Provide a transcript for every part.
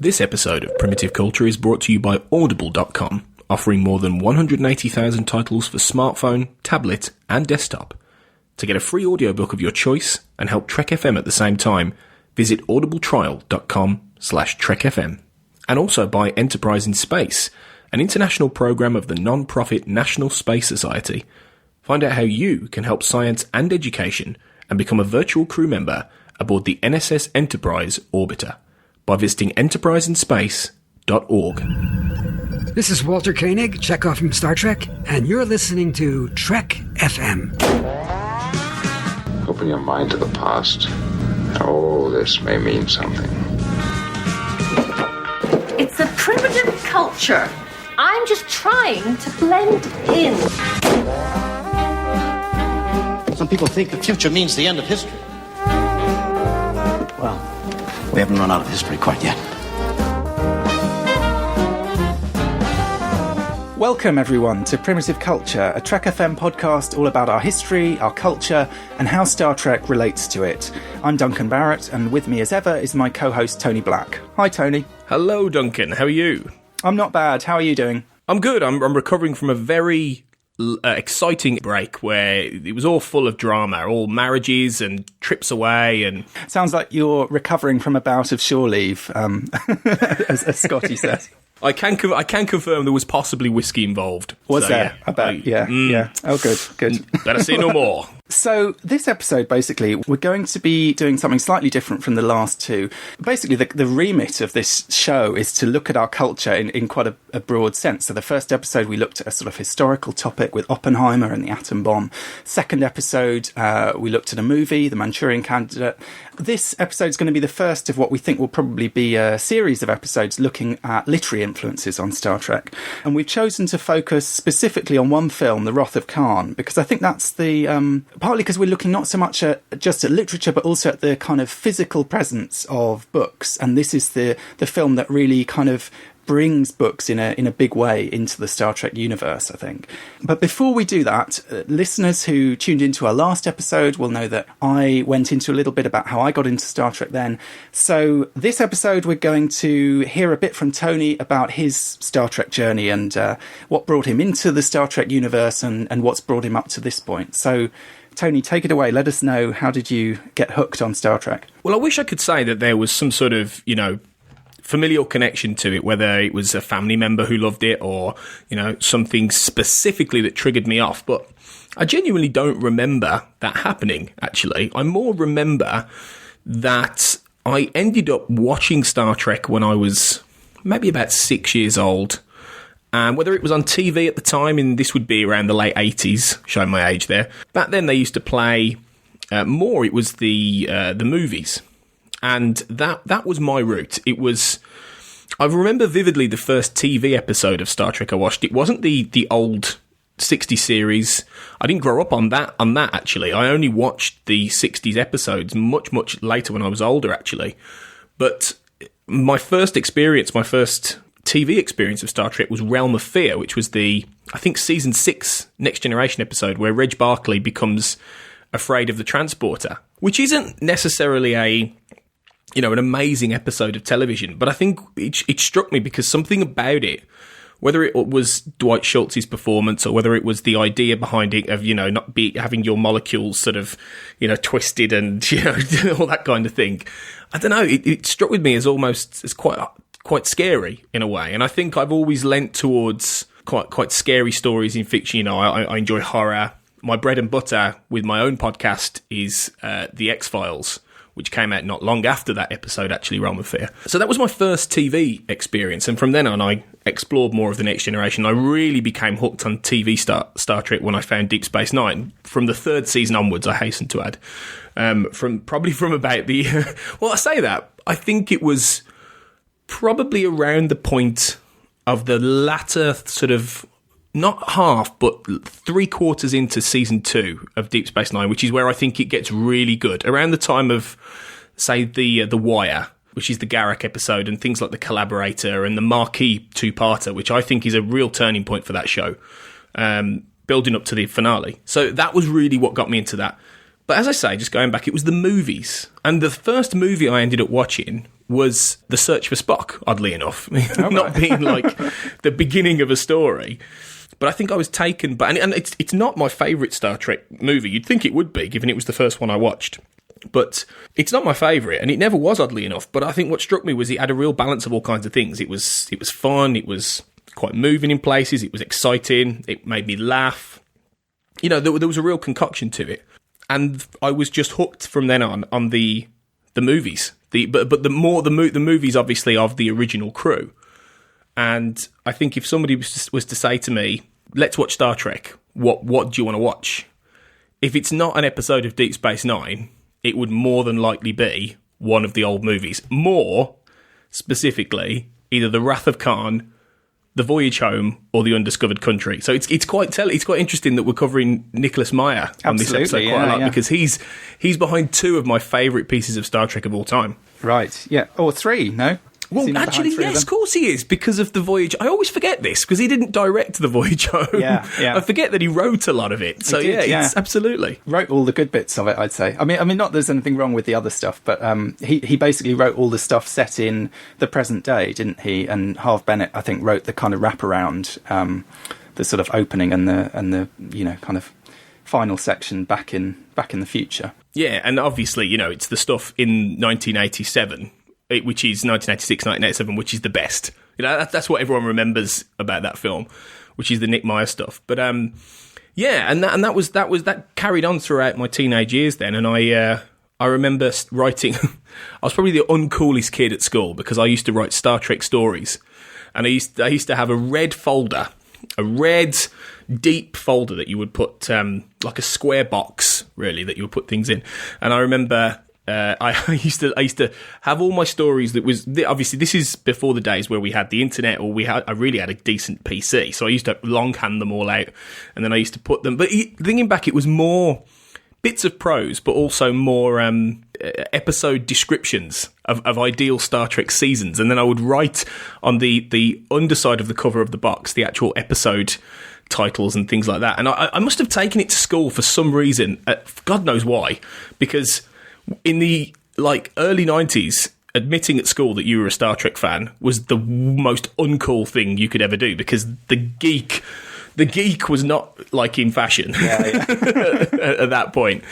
This episode of Primitive Culture is brought to you by Audible.com, offering more than 180,000 titles for smartphone, tablet, and desktop. To get a free audiobook of your choice and help Trek FM at the same time, visit audibletrial.com/trekfm. And also by Enterprise in Space, an international program of the non-profit National Space Society. Find out how you can help science and education and become a virtual crew member aboard the NSS Enterprise Orbiter by visiting enterpriseinspace.org. This is Walter Koenig, Chekhov from Star Trek, and you're listening to Trek FM. Open your mind to the past. Oh, this may mean something. It's a primitive culture. I'm just trying to blend in. Some people think the future means the end of history. Well, we haven't run out of history quite yet. Welcome, everyone, to Primitive Culture, a Trek FM podcast all about our history, our culture, and how Star Trek relates to it. I'm Duncan Barrett, and with me as ever is my co-host Tony Black. Hi, Tony. Hello, Duncan. How are you? I'm not bad. How are you doing? I'm good. I'm recovering from a very exciting break where it was all full of drama, all marriages and trips away. And sounds like you're recovering from a bout of shore leave, as Scotty says. I can confirm there was possibly whiskey involved. Was so, there? Yeah. I bet. Yeah. Oh, good. Better see no more. So this episode, basically, we're going to be doing something slightly different from the last two. Basically, the remit of this show is to look at our culture in quite a broad sense. So the first episode, we looked at a sort of historical topic with Oppenheimer and the atom bomb. Second episode, we looked at a movie, The Manchurian Candidate. This episode is going to be the first of what we think will probably be a series of episodes looking at literary influences on Star Trek. And we've chosen to focus specifically on one film, The Wrath of Khan, because I think that's the... partly because we're looking not so much just at literature, but also at the kind of physical presence of books. And this is the film that really kind of brings books in a big way into the Star Trek universe, I think. But before we do that, listeners who tuned into our last episode will know that I went into a little bit about how I got into Star Trek then. So this episode, we're going to hear a bit from Tony about his Star Trek journey and what brought him into the Star Trek universe and what's brought him up to this point. So Tony, take it away. Let us know, how did you get hooked on Star Trek? Well, I wish I could say that there was some sort of, familial connection to it, whether it was a family member who loved it or, something specifically that triggered me off. But I genuinely don't remember that happening, actually. I more remember that I ended up watching Star Trek when I was maybe about 6 years old. And whether it was on TV at the time, and this would be around the late 80s, showing my age there. Back then they used to play more, it was the movies. And that was my route. It was... I remember vividly the first TV episode of Star Trek I watched. It wasn't the old 60s series. I didn't grow up on that actually. I only watched the 60s episodes much later when I was older, actually. But my first TV experience of Star Trek was Realm of Fear, which was I think season 6 Next Generation episode where Reg Barclay becomes afraid of the transporter, which isn't necessarily an amazing episode of television, but I think it struck me because something about it, whether it was Dwight Schultz's performance or whether it was the idea behind it of, not having your molecules sort of, twisted and, all that kind of thing. I don't know. It struck with me as quite scary in a way. And I think I've always lent towards quite scary stories in fiction. I enjoy horror. My bread and butter with my own podcast is The X-Files, which came out not long after that episode, actually, Realm of Fear. So that was my first TV experience, and from then on, I explored more of the Next Generation. I really became hooked on TV Star Trek when I found Deep Space Nine. From the third season onwards, I hasten to add. From about the... well, I say that. I think it was probably around the point of the latter sort of... not half, but 3/4 into season 2 of Deep Space Nine, which is where I think it gets really good. Around the time of, say, the Wire, which is the Garak episode, and things like The Collaborator and the Marquee 2-parter, which I think is a real turning point for that show, building up to the finale. So that was really what got me into that. But But as I say, just going back, it was the movies. And the first movie I ended up watching was The Search for Spock, oddly enough. Not being like the beginning of a story. But I think I was taken by... And it's not my favourite Star Trek movie. You'd think it would be, given it was the first one I watched. But it's not my favourite, and it never was, oddly enough. But I think what struck me was it had a real balance of all kinds of things. It was fun, it was quite moving in places, it was exciting, it made me laugh. You know, there was a real concoction to it. And I was just hooked from then on the movies. But the movies, obviously, of the original crew. And I think if somebody was to say to me, let's watch Star Trek, what do you want to watch? If it's not an episode of Deep Space Nine, it would more than likely be one of the old movies. More specifically, either The Wrath of Khan, The Voyage Home, or The Undiscovered Country. So it's quite interesting that we're covering Nicholas Meyer on this episode quite a lot, because he's behind two of my favourite pieces of Star Trek of all time. Right, yeah. Or three, no? Well, actually, yes, of course he is, because of The Voyage. I always forget this, because he didn't direct The Voyage Home. Yeah. I forget that he wrote a lot of it. So, it's absolutely. Wrote all the good bits of it, I'd say. I mean, not that there's anything wrong with the other stuff, but he basically wrote all the stuff set in the present day, didn't he? And Harve Bennett, I think, wrote the kind of wraparound, the sort of opening and the you know, kind of final section back in the future. Yeah, and obviously, you know, it's the stuff in 1987... which is 1986, 1987, which is the best. You know, that's what everyone remembers about that film, which is the Nick Meyer stuff. But yeah, and that carried on throughout my teenage years then. And I remember writing. I was probably the uncoolest kid at school because I used to write Star Trek stories, and I used to have a red folder, a red deep folder that you would put like a square box, really, that you would put things in. And I remember. I used to have all my stories that was obviously this is before the days where we had the internet or I really had a decent PC, so I used to longhand them all out, and then I used to put them. But thinking back, it was more bits of prose, but also more episode descriptions of ideal Star Trek seasons, and then I would write on the underside of the cover of the box the actual episode titles and things like that. And I must have taken it to school for some reason, God knows why, because in the early 90s, admitting at school that you were a Star Trek fan was the most uncool thing you could ever do, because the geek was not in fashion at that point.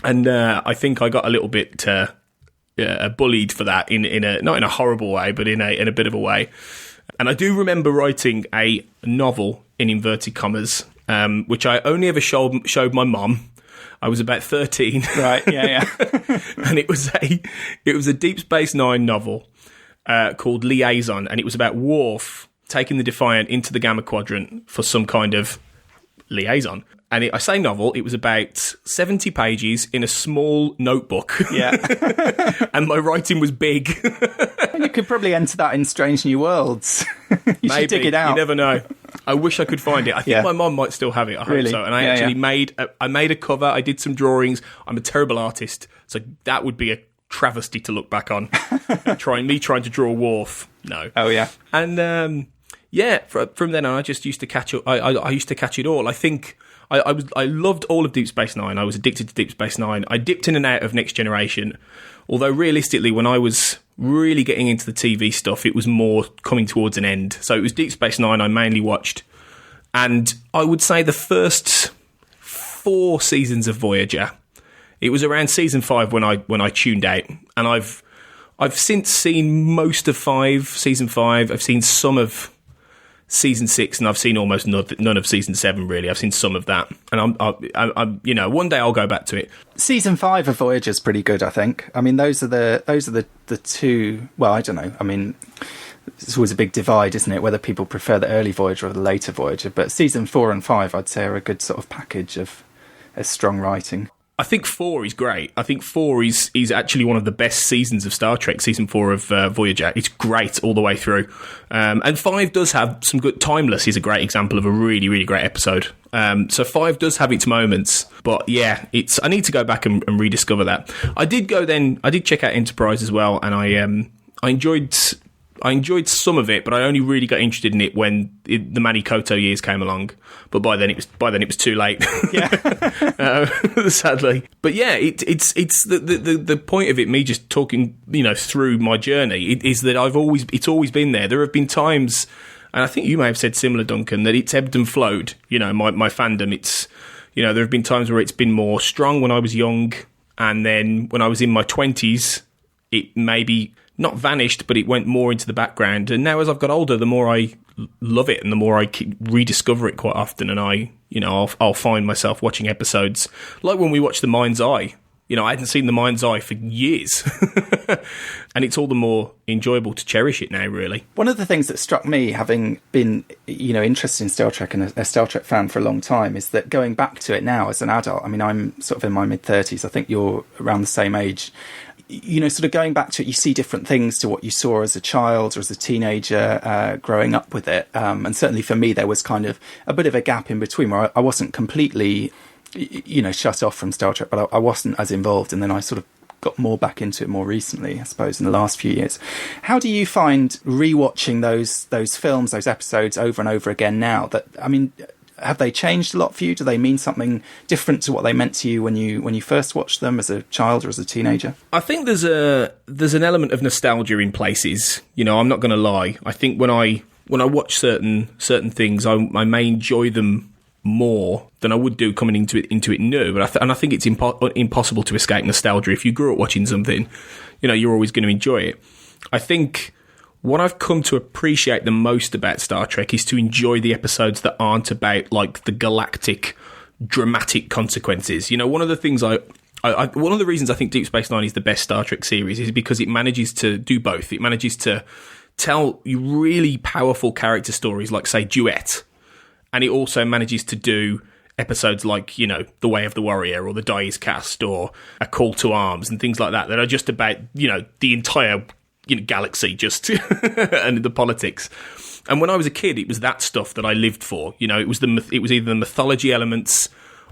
And I think I got a little bit bullied for that in a not in a horrible way, but in a bit of a way. And I do remember writing a novel in inverted commas, which I only ever showed my mum. I was about 13. Right, yeah. And it was a Deep Space Nine novel called Liaison, and it was about Worf taking the Defiant into the Gamma Quadrant for some kind of liaison. And I say novel, it was about 70 pages in a small notebook. Yeah. And my writing was big. You could probably enter that in Strange New Worlds. You should dig it out. You never know. I wish I could find it. I think my mum might still have it. I hope so. And I actually made a cover. I did some drawings. I'm a terrible artist, so that would be a travesty to look back on. trying to draw Worf. No. Oh yeah. And from then on, I just used to catch up. I used to catch it all. I think I loved all of Deep Space Nine. I was addicted to Deep Space Nine. I dipped in and out of Next Generation, although realistically, when I was really getting into the TV stuff, it was more coming towards an end. So it was Deep Space Nine I mainly watched, and I would say the first 4 seasons of Voyager. It was around season 5 when I tuned out, and I've since seen most of season 5. I've seen some of season 6, and I've seen almost none of season 7. Really, I've seen some of that, and I'm one day I'll go back to it. Season 5 of Voyager is pretty good, I think. I mean, those are the two. Well, I don't know. I mean, it's always a big divide, isn't it? Whether people prefer the early Voyager or the later Voyager. But season 4 and 5, I'd say, are a good sort of package of strong writing. I think 4 is great. I think 4 is actually one of the best seasons of Star Trek, season 4 of Voyager. It's great all the way through. And 5 does have some good... Timeless is a great example of a really, really great episode. So 5 does have its moments. But yeah, I need to go back and rediscover that. I did check out Enterprise as well, and I enjoyed I enjoyed some of it, but I only really got interested in it when the Manny Koto years came along. But by then it was too late. Yeah, sadly. But yeah, it's the point of it. Me just talking, through my journey is that it's always been there. There have been times, and I think you may have said similar, Duncan, that it's ebbed and flowed. My fandom. It's there have been times where it's been more strong when I was young, and then when I was in my 20s, it maybe not vanished, but it went more into the background. And now as I've got older, the more I love it and the more I rediscover it quite often. And I'll find myself watching episodes like when we watched The Mind's Eye. I hadn't seen The Mind's Eye for years. And it's all the more enjoyable to cherish it now, really. One of the things that struck me, having been, interested in Star Trek and a Star Trek fan for a long time, is that going back to it now as an adult, I mean, I'm sort of in my mid-30s. I think you're around the same age. Sort of going back to it, you see different things to what you saw as a child or as a teenager growing up with it. And certainly for me, there was kind of a bit of a gap in between where I wasn't completely, shut off from Star Trek, but I wasn't as involved. And then I sort of got more back into it more recently, I suppose, in the last few years. How do you find rewatching those films, those episodes over and over again now? Have they changed a lot for you? Do they mean something different to what they meant to you when you first watched them as a child or as a teenager? I think there's an element of nostalgia in places. I'm not going to lie. I think when I watch certain things, I may enjoy them more than I would do coming into it new. But I think it's impossible to escape nostalgia. If you grew up watching something, you're always going to enjoy it. I think what I've come to appreciate the most about Star Trek is to enjoy the episodes that aren't about like the galactic dramatic consequences. One of the things one of the reasons I think Deep Space Nine is the best Star Trek series is because it manages to do both. It manages to tell you really powerful character stories like, say, Duet, and it also manages to do episodes like, The Way of the Warrior or The Die Is Cast or A Call to Arms and things like that are just about, the entire galaxy just and the politics. And when I was a kid, it was that stuff that I lived for. It was either the mythology elements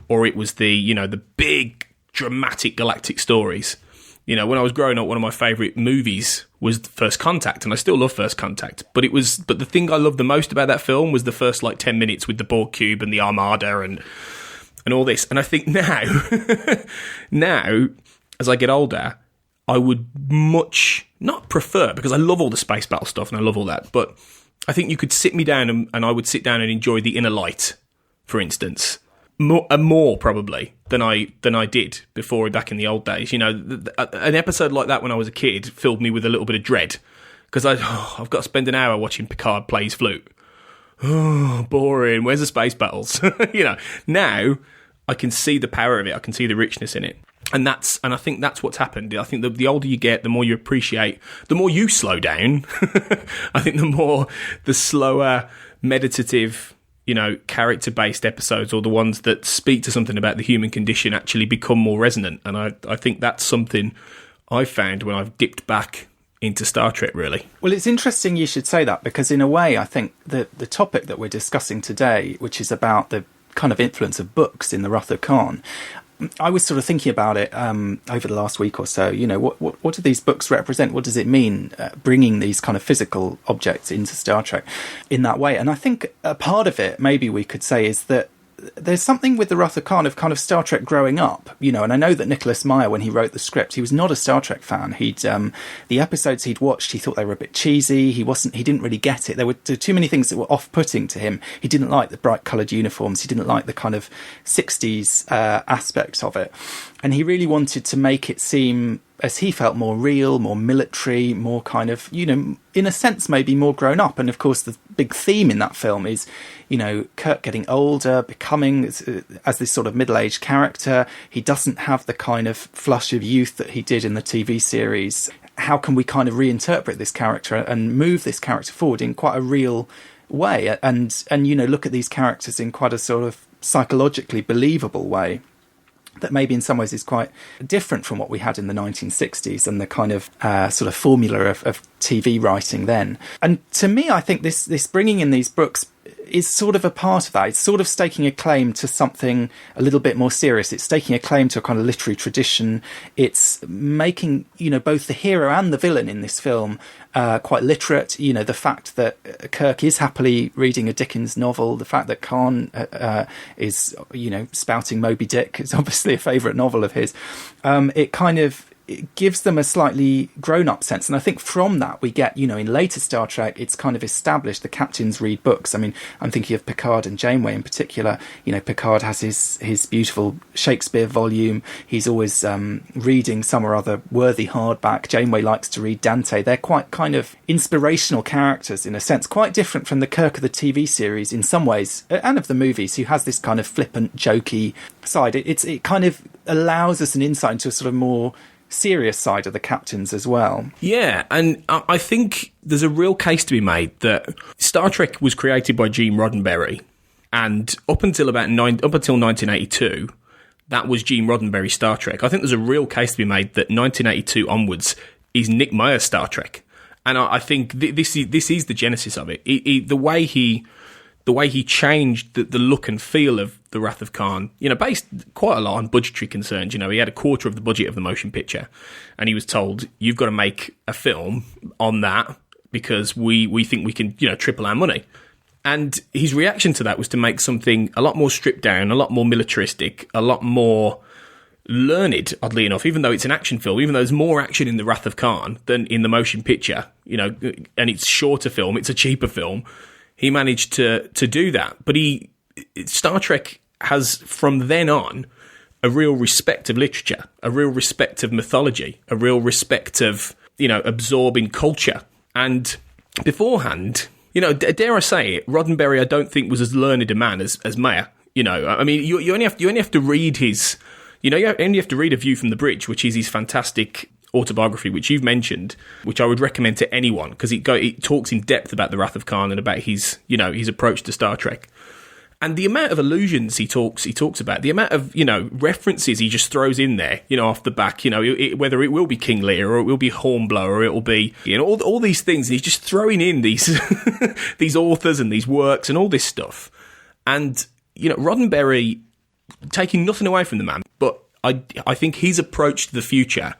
or it was the the big dramatic galactic stories. When I was growing up, one of my favourite movies was First Contact, and I still love First Contact. But the thing I loved the most about that film was the first 10 minutes with the Borg cube and the Armada and all this. And I think now as I get older, I would much not prefer, because I love all the space battle stuff and I love all that, but I think you could sit me down and I would sit down and enjoy The Inner Light, for instance, more probably than I did before, back in the old days. An episode like that when I was a kid filled me with a little bit of dread, because I've got to spend an hour watching Picard play his flute. Oh, boring. Where's the space battles? Now I can see the power of it. I can see the richness in it. And I think that's what's happened. I think the older you get, the more you appreciate, the more you slow down. I think the slower, meditative, character-based episodes, or the ones that speak to something about the human condition, actually become more resonant. And I think that's something I've found when I've dipped back into Star Trek, really. Well, it's interesting you should say that, because in a way, I think the topic that we're discussing today, which is about the kind of influence of books in the Wrath of Khan, I was sort of thinking about it over the last week or so. What do these books represent? What does it mean bringing these kind of physical objects into Star Trek in that way? And I think a part of it, maybe we could say, is that there's something with the Wrath of Khan of kind of Star Trek growing up, and I know that Nicholas Meyer, when he wrote the script, he was not a Star Trek fan. The episodes he'd watched, he thought they were a bit cheesy. He didn't really get it. There were too many things that were off-putting to him. He didn't like the bright coloured uniforms. He didn't like the kind of 60s aspect of it. And he really wanted to make it seem, as he felt, more real, more military, more kind of, in a sense, maybe more grown up. And of course, the big theme in that film is, Kirk getting older, becoming as this sort of middle-aged character. He doesn't have the kind of flush of youth that he did in the TV series. How can we kind of reinterpret this character and move this character forward in quite a real way? And look at these characters in quite a sort of psychologically believable way that maybe in some ways is quite different from what we had in the 1960s and the kind of sort of formula of TV writing then. And to me, I think this bringing in these books is sort of a part of that. It's sort of staking a claim to something a little bit more serious. It's staking a claim to a kind of literary tradition. It's making, both the hero and the villain in this film quite literate. The fact that Kirk is happily reading a Dickens novel, the fact that Khan is, spouting Moby-Dick is obviously a favourite novel of his. It gives them a slightly grown-up sense. And I think from that we get, in later Star Trek, it's kind of established the captains read books. I mean, I'm thinking of Picard and Janeway in particular. Picard has his beautiful Shakespeare volume. He's always reading some or other worthy hardback. Janeway likes to read Dante. They're quite kind of inspirational characters in a sense, quite different from the Kirk of the TV series in some ways, and of the movies, who has this kind of flippant, jokey side. It kind of allows us an insight into a sort of more serious side of the captains as well. Yeah, and I think there's a real case to be made that Star Trek was created by Gene Roddenberry, and up until 1982, that was Gene Roddenberry's Star Trek. I think there's a real case to be made that 1982 onwards is Nick Meyer's Star Trek, and I think this is the genesis of it. The way he changed the look and feel of The Wrath of Khan, based quite a lot on budgetary concerns. He had a quarter of the budget of the motion picture, and he was told, you've got to make a film on that because we think we can, triple our money. And his reaction to that was to make something a lot more stripped down, a lot more militaristic, a lot more learned, oddly enough, even though it's an action film, even though there's more action in The Wrath of Khan than in the motion picture, and it's shorter film, it's a cheaper film. He managed to do that. But Star Trek has, from then on, a real respect of literature, a real respect of mythology, a real respect of, absorbing culture. And beforehand, dare I say it, Roddenberry I don't think was as learned a man as Meyer. I mean, you only have to read his, you only have to read A View from the Bridge, which is his fantastic autobiography, which you've mentioned, which I would recommend to anyone, because it talks in depth about The Wrath of Khan and about his approach to Star Trek. And the amount of allusions he talks about, the amount of, references he just throws in there, off the back, whether it will be King Lear or it will be Hornblower or it will be, all these things. He's just throwing in these, these authors and these works and all this stuff. And, Roddenberry, taking nothing away from the man, but I think his approach to the future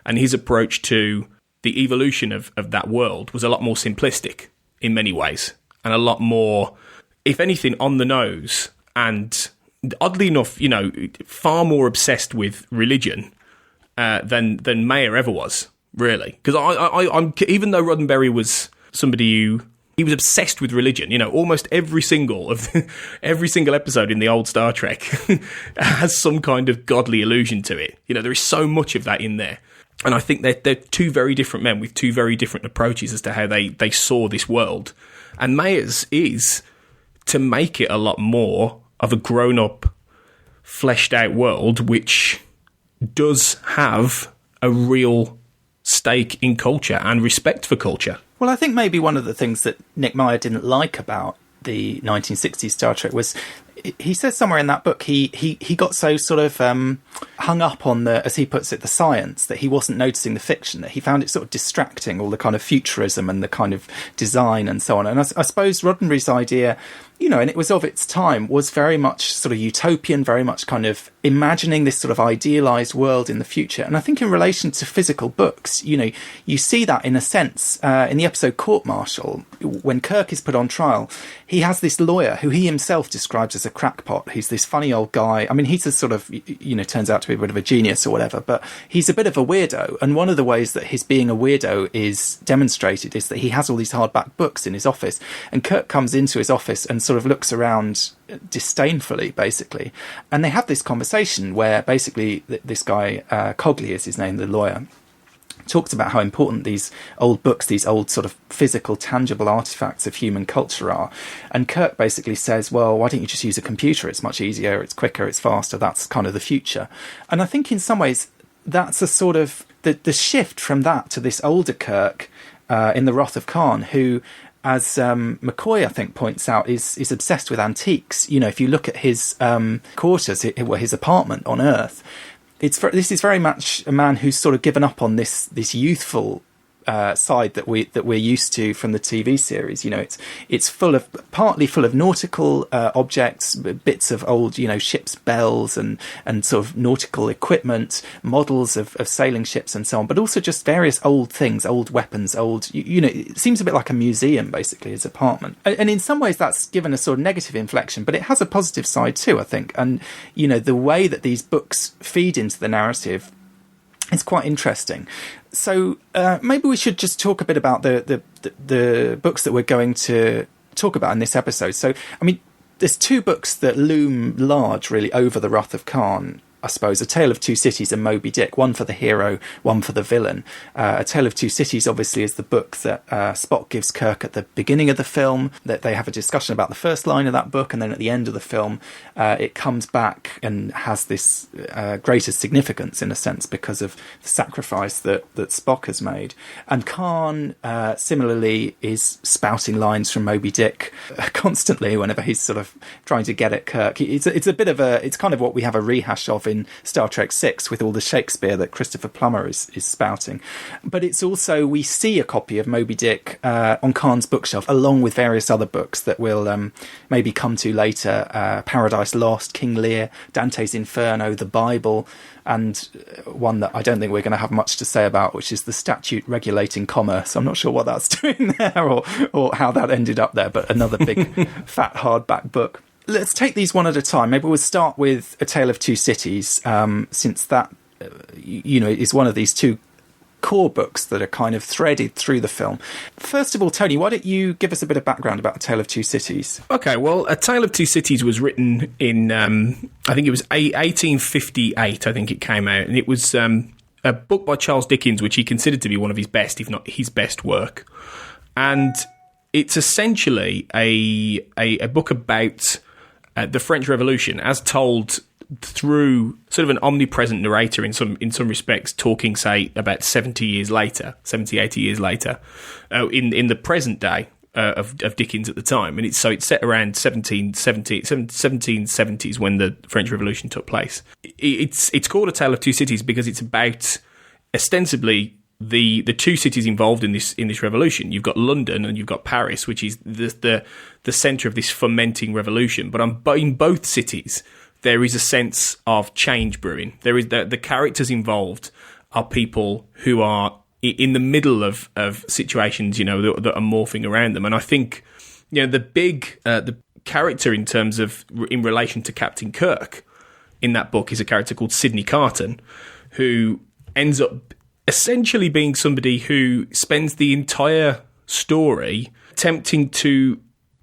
and his approach to the evolution of that world was a lot more simplistic in many ways, and a lot more, if anything, on the nose, and oddly enough, far more obsessed with religion than Meyer ever was, really. Because I'm even though Roddenberry was somebody who he was obsessed with religion, almost every single episode in the old Star Trek has some kind of godly allusion to it. There is so much of that in there. And I think they're two very different men with two very different approaches as to how they saw this world. And Meyer's is to make it a lot more of a grown-up, fleshed-out world, which does have a real stake in culture and respect for culture. Well, I think maybe one of the things that Nick Meyer didn't like about the 1960s Star Trek was, he says somewhere in that book he got so sort of hung up on the, as he puts it, the science, that he wasn't noticing the fiction, that he found it sort of distracting, all the kind of futurism and the kind of design and so on. And I suppose Roddenberry's idea, and it was of its time, was very much sort of utopian, very much kind of imagining this sort of idealised world in the future. And I think in relation to physical books, you see that in a sense in the episode Court Martial, when Kirk is put on trial. He has this lawyer who he himself describes as a crackpot. He's this funny old guy. I mean, he's a sort of, turns out to be a bit of a genius or whatever, but he's a bit of a weirdo. And one of the ways that his being a weirdo is demonstrated is that he has all these hardback books in his office. And Kirk comes into his office and sort of looks around disdainfully, basically. And they have this conversation where basically this guy, Cogley is his name, the lawyer, talks about how important these old books, these old sort of physical, tangible artifacts of human culture are. And Kirk basically says, well, why don't you just use a computer? It's much easier, it's quicker, it's faster. That's kind of the future. And I think in some ways that's a sort of the shift from that to this older Kirk in The Wrath of Khan, who, as McCoy, I think, points out, is obsessed with antiques. If you look at his quarters, his apartment on Earth, this is very much a man who's sort of given up on this youthful side that we're used to from the TV series. It's partly full of nautical objects, bits of old ship's bells and sort of nautical equipment, models of sailing ships and so on, but also just various old things, old weapons, it seems a bit like a museum basically, his apartment. And in some ways that's given a sort of negative inflection, but it has a positive side too, I think. And the way that these books feed into the narrative, it's quite interesting. So maybe we should just talk a bit about the books that we're going to talk about in this episode. So, I mean, there's two books that loom large, really, over the Wrath of Khan, I suppose. A Tale of Two Cities and Moby-Dick, one for the hero, one for the villain. A Tale of Two Cities, obviously, is the book that Spock gives Kirk at the beginning of the film, that they have a discussion about the first line of that book, and then at the end of the film, it comes back and has this greater significance, in a sense, because of the sacrifice that Spock has made. And Khan, similarly, is spouting lines from Moby-Dick constantly whenever he's sort of trying to get at Kirk. It's kind of what we have a rehash of in Star Trek 6 with all the Shakespeare that Christopher Plummer is spouting. But it's also, we see a copy of Moby-Dick on Khan's bookshelf, along with various other books that we'll maybe come to later. Paradise Lost, King Lear, Dante's Inferno, the Bible, and one that I don't think we're going to have much to say about, which is the Statute Regulating Commerce. I'm not sure what that's doing there or how that ended up there, but another big fat hardback book. Let's take these one at a time. Maybe we'll start with A Tale of Two Cities, since that, is one of these two core books that are kind of threaded through the film. First of all, Tony, why don't you give us a bit of background about A Tale of Two Cities? Okay, well, A Tale of Two Cities was written in, I think it was 1858, I think it came out, and it was a book by Charles Dickens, which he considered to be one of his best, if not his best work. And it's essentially a book about the French Revolution, as told through sort of an omnipresent narrator in some respects, talking, say, about 70, 80 years later, in the present day of Dickens at the time. And it's set around 1770s when the French Revolution took place. It's called A Tale of Two Cities because it's about, ostensibly, the two cities involved in this revolution. You've got London and you've got Paris, which is the centre of this fermenting revolution. But in both cities, there is a sense of change brewing. There is the characters involved are people who are in the middle of situations, that are morphing around them. And I think, the character in relation to Captain Kirk in that book is a character called Sidney Carton, who ends up essentially being somebody who spends the entire story attempting to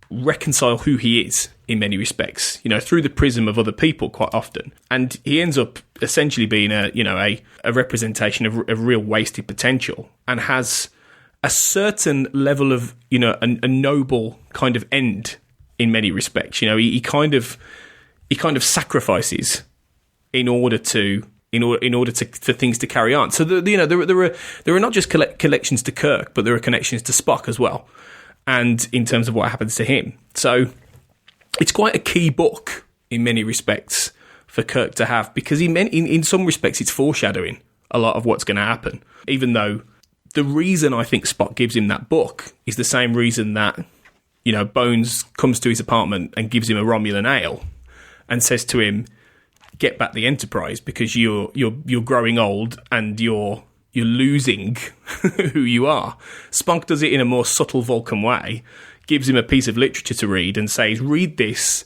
reconcile who he is in many respects, through the prism of other people quite often. And he ends up essentially being a representation of real wasted potential, and has a certain level of, a noble kind of end in many respects. He kind of sacrifices in order for things to carry on. So there are not just collections to Kirk, but there are connections to Spock as well, and in terms of what happens to him. So it's quite a key book in many respects for Kirk to have, because in some respects it's foreshadowing a lot of what's going to happen. Even though the reason I think Spock gives him that book is the same reason that Bones comes to his apartment and gives him a Romulan ale and says to him, "Get back the Enterprise, because you're growing old and you're losing who you are." Spock does it in a more subtle Vulcan way, gives him a piece of literature to read and says, "Read this.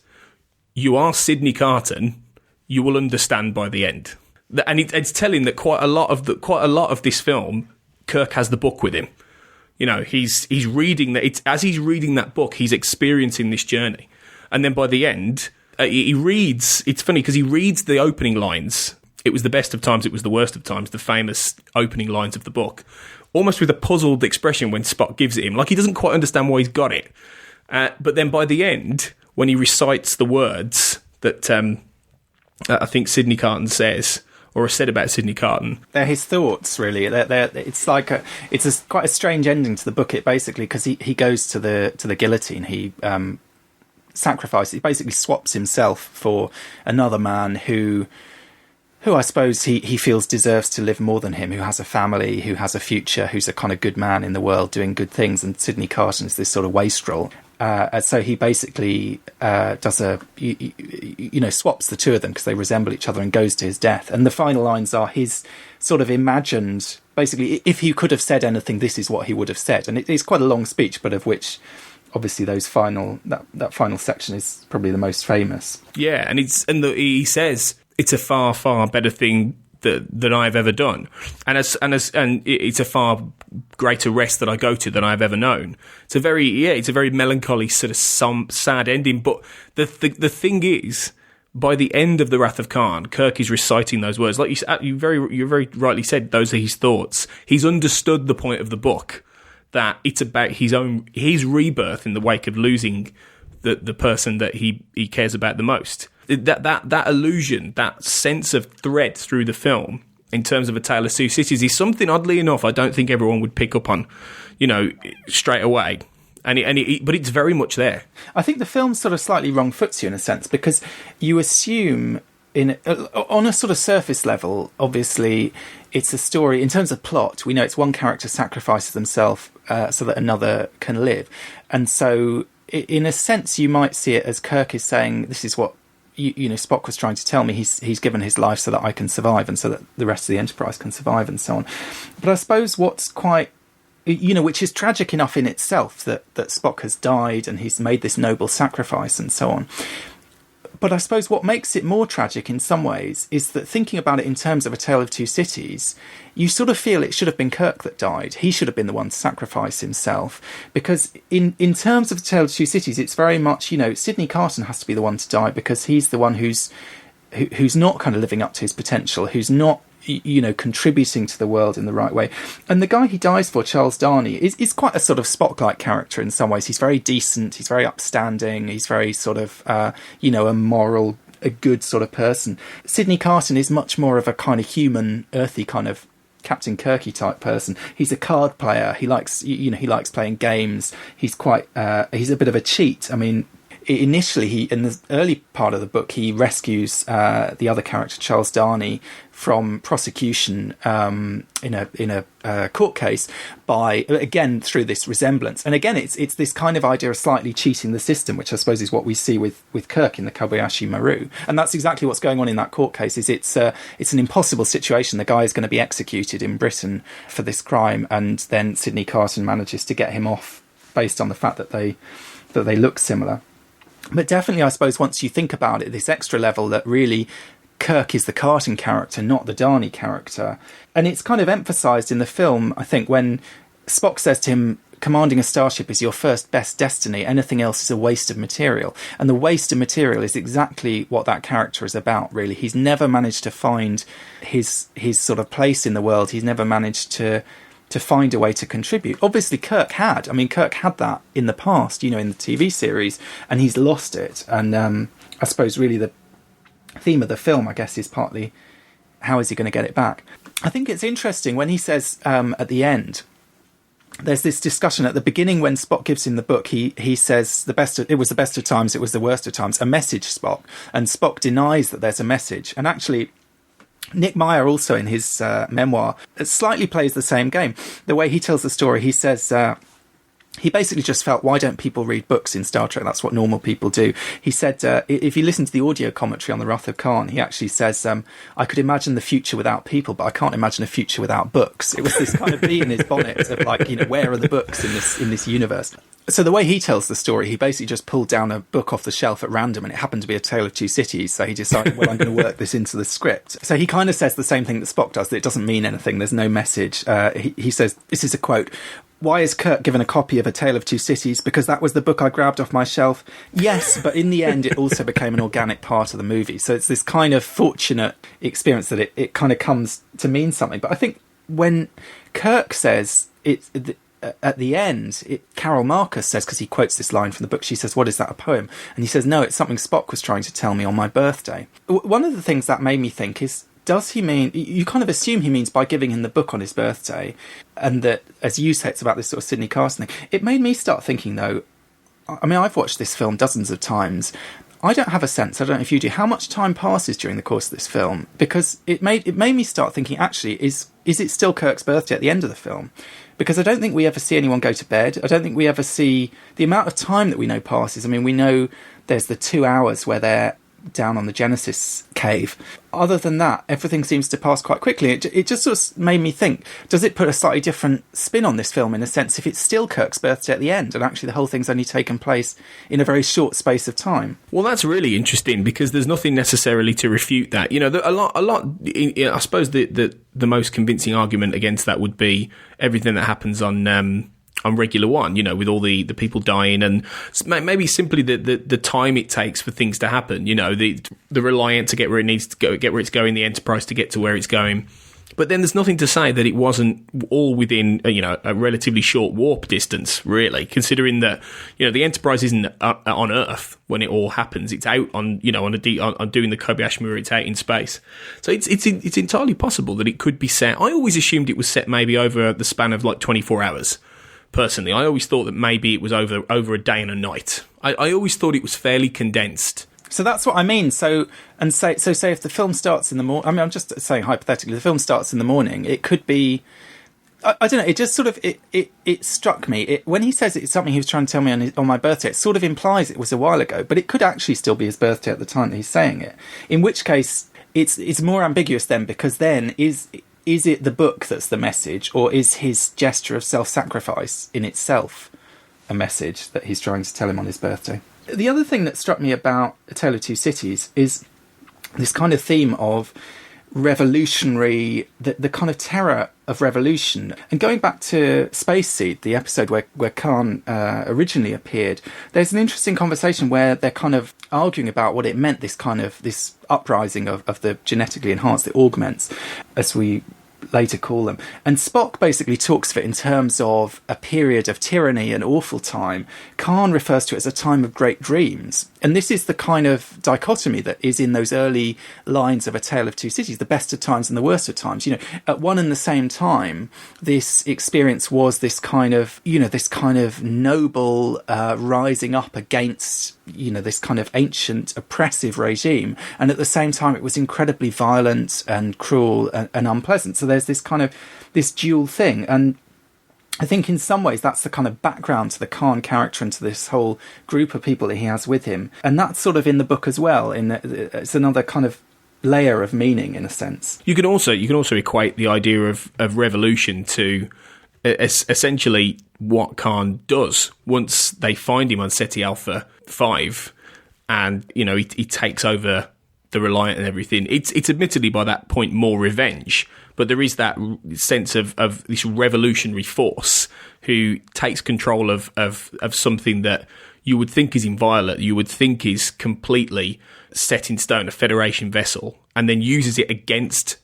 You are Sidney Carton. You will understand by the end." And it's telling that quite a lot of this film, Kirk has the book with him. He's reading that. As he's reading that book, he's experiencing this journey, and then by the end, he reads. It's funny because he reads the opening lines. It was the best of times, it was the worst of times, the famous opening lines of the book, almost with a puzzled expression when Spock gives it him, like he doesn't quite understand why he's got it. But then by the end, when he recites the words that I think Sidney Carton says, or said about Sidney Carton, they're his thoughts, really. It's like quite a strange ending to the book. It basically, because he goes to the guillotine, he sacrifices. He basically swaps himself for another man who who I suppose he feels deserves to live more than him, who has a family, who has a future, who's a kind of good man in the world doing good things. And Sidney Carton is this sort of wastrel. So he basically does swaps the two of them because they resemble each other and goes to his death. And the final lines are his sort of imagined, basically, if he could have said anything, this is what he would have said. And it's quite a long speech, but of which obviously that final section is probably the most famous. Yeah, and he says it's a far, far better thing than I've ever done, and it's a far greater rest that I go to than I've ever known. It's a very melancholy sort of sad ending. But the thing is, by the end of the Wrath of Khan, Kirk is reciting those words, like you very rightly said. Those are his thoughts. He's understood the point of the book, that it's about his rebirth in the wake of losing the person that he cares about the most. That illusion, that sense of thread through the film, in terms of A Tale of Two Cities, is something, oddly enough, I don't think everyone would pick up on, straight away. But it's very much there. I think the film sort of slightly wrong foots you in a sense, because you assume on a sort of surface level, obviously, it's a story in terms of plot. We know it's one character sacrifices themselves so that another can live, and so in a sense, you might see it as Kirk is saying, "This is what." Spock was trying to tell me. He's given his life so that I can survive and so that the rest of the Enterprise can survive and so on. But I suppose what's quite, which is tragic enough in itself that Spock has died and he's made this noble sacrifice and so on. But I suppose what makes it more tragic in some ways is that thinking about it in terms of A Tale of Two Cities, you sort of feel it should have been Kirk that died. He should have been the one to sacrifice himself. Because in terms of A Tale of Two Cities, it's very much, Sidney Carton has to be the one to die because he's the one who's not kind of living up to his potential, who's not, contributing to the world in the right way. And the guy he dies for, Charles Darnay, is quite a sort of Spock-like character in some ways. He's very decent, he's very upstanding, he's very sort of, a moral, a good sort of person. Sidney Carton is much more of a kind of human, earthy kind of Captain Kirky type person. He's a card player. He likes, he likes playing games. He's quite, he's a bit of a cheat. I mean, initially, in the early part of the book, he rescues the other character, Charles Darnay, from prosecution in a court case through this resemblance. And again, it's this kind of idea of slightly cheating the system, which I suppose is what we see with Kirk in the Kobayashi Maru. And that's exactly what's going on in that court case. It's an impossible situation. The guy is going to be executed in Britain for this crime, and then Sidney Carton manages to get him off based on the fact that they look similar. But definitely, I suppose, once you think about it, this extra level that really Kirk is the Carton character, not the Darnay character. And it's kind of emphasised in the film, I think, when Spock says to him, commanding a starship is your first best destiny. Anything else is a waste of material. And the waste of material is exactly what that character is about, really. He's never managed to find his sort of place in the world. He's never managed to find a way to contribute. Obviously, Kirk had. I mean, Kirk had that in the past, in the TV series, and he's lost it. And I suppose really the theme of the film, I guess, is partly how is he going to get it back? I think it's interesting when he says at the end, there's this discussion at the beginning when Spock gives him the book. He says it was the best of times, it was the worst of times. A message, Spock, and Spock denies that there's a message. And actually, Nick Meyer also in his memoir slightly plays the same game. The way he tells the story, he says he basically just felt, why don't people read books in Star Trek? That's what normal people do. He said, if you listen to the audio commentary on The Wrath of Khan, he actually says, I could imagine the future without people, but I can't imagine a future without books. It was this kind of bee in his bonnet of like, where are the books in this universe? So the way he tells the story, he basically just pulled down a book off the shelf at random, and it happened to be A Tale of Two Cities. So he decided, well, I'm going to work this into the script. So he kind of says the same thing that Spock does, that it doesn't mean anything. There's no message. He says, this is a quote, "Why is Kirk given a copy of A Tale of Two Cities? Because that was the book I grabbed off my shelf." Yes, but in the end, it also became an organic part of the movie. So it's this kind of fortunate experience that it kind of comes to mean something. But I think when Kirk says at the end, Carol Marcus says, because he quotes this line from the book, she says, "What is that, a poem?" And he says, "No, it's something Spock was trying to tell me on my birthday." One of the things that made me think is, does he mean, you kind of assume he means by giving him the book on his birthday, and that, as you say, it's about this sort of Sidney Carson thing. It made me start thinking, though, I mean, I've watched this film dozens of times. I don't have a sense, I don't know if you do, how much time passes during the course of this film, because it made me start thinking, actually, is it still Kirk's birthday at the end of the film? Because I don't think we ever see anyone go to bed. I don't think we ever see the amount of time that we know passes. I mean, we know there's the 2 hours where they're down on the Genesis cave. Other than that, everything seems to pass quite quickly. It just sort of made me think, does it put a slightly different spin on this film, in a sense, if it's still Kirk's birthday at the end, and actually the whole thing's only taken place in a very short space of time? Well, that's really interesting, because there's nothing necessarily to refute that. You know, a lot. I suppose the most convincing argument against that would be everything that happens on Regular One, you know, with all the people dying, and maybe simply the time it takes for things to happen, you know, the Reliant to get where it needs to go, get where it's going, the Enterprise to get to where it's going. But then there's nothing to say that it wasn't all within, you know, a relatively short warp distance, really, considering that, you know, the Enterprise isn't on Earth when it all happens. It's out on, you know, on doing the Kobayashi Maru. It's out in space. So it's entirely possible that it could be set. I always assumed it was set maybe over the span of like 24 hours. Personally, I always thought that maybe it was over a day and a night. I always thought it was fairly condensed. So that's what I mean. So say if the film starts in the morning, I mean, I'm just saying hypothetically, the film starts in the morning, it could be, I don't know, it just sort of, it struck me. When he says it's something he was trying to tell me on my birthday, it sort of implies it was a while ago, but it could actually still be his birthday at the time that he's saying it. In which case, it's more ambiguous then, because then is it the book that's the message, or is his gesture of self-sacrifice in itself a message that he's trying to tell him on his birthday? The other thing that struck me about A Tale of Two Cities is this kind of theme of revolutionary, the kind of terror of revolution. And going back to Space Seed, the episode where Khan originally appeared, there's an interesting conversation where they're kind of arguing about what it meant, this uprising of the genetically enhanced, the augments, as we later call them. And Spock basically talks of it in terms of a period of tyranny and awful time. Khan refers to it as a time of great dreams. And this is the kind of dichotomy that is in those early lines of A Tale of Two Cities, the best of times and the worst of times. You know, at one and the same time, this experience was this kind of noble rising up against, you know, this kind of ancient oppressive regime. And at the same time, it was incredibly violent and cruel and unpleasant. So there's this kind of, this dual thing. And I think in some ways that's the kind of background to the Khan character and to this whole group of people that he has with him. And that's sort of in the book as well. It's another kind of layer of meaning, in a sense. You can also equate the idea of revolution to essentially what Khan does once they find him on Ceti Alpha 5, and, you know, he takes over the Reliant and everything. It's admittedly by that point more revenge, but there is that sense of this revolutionary force who takes control of something that you would think is inviolate, you would think is completely set in stone, a Federation vessel, and then uses it against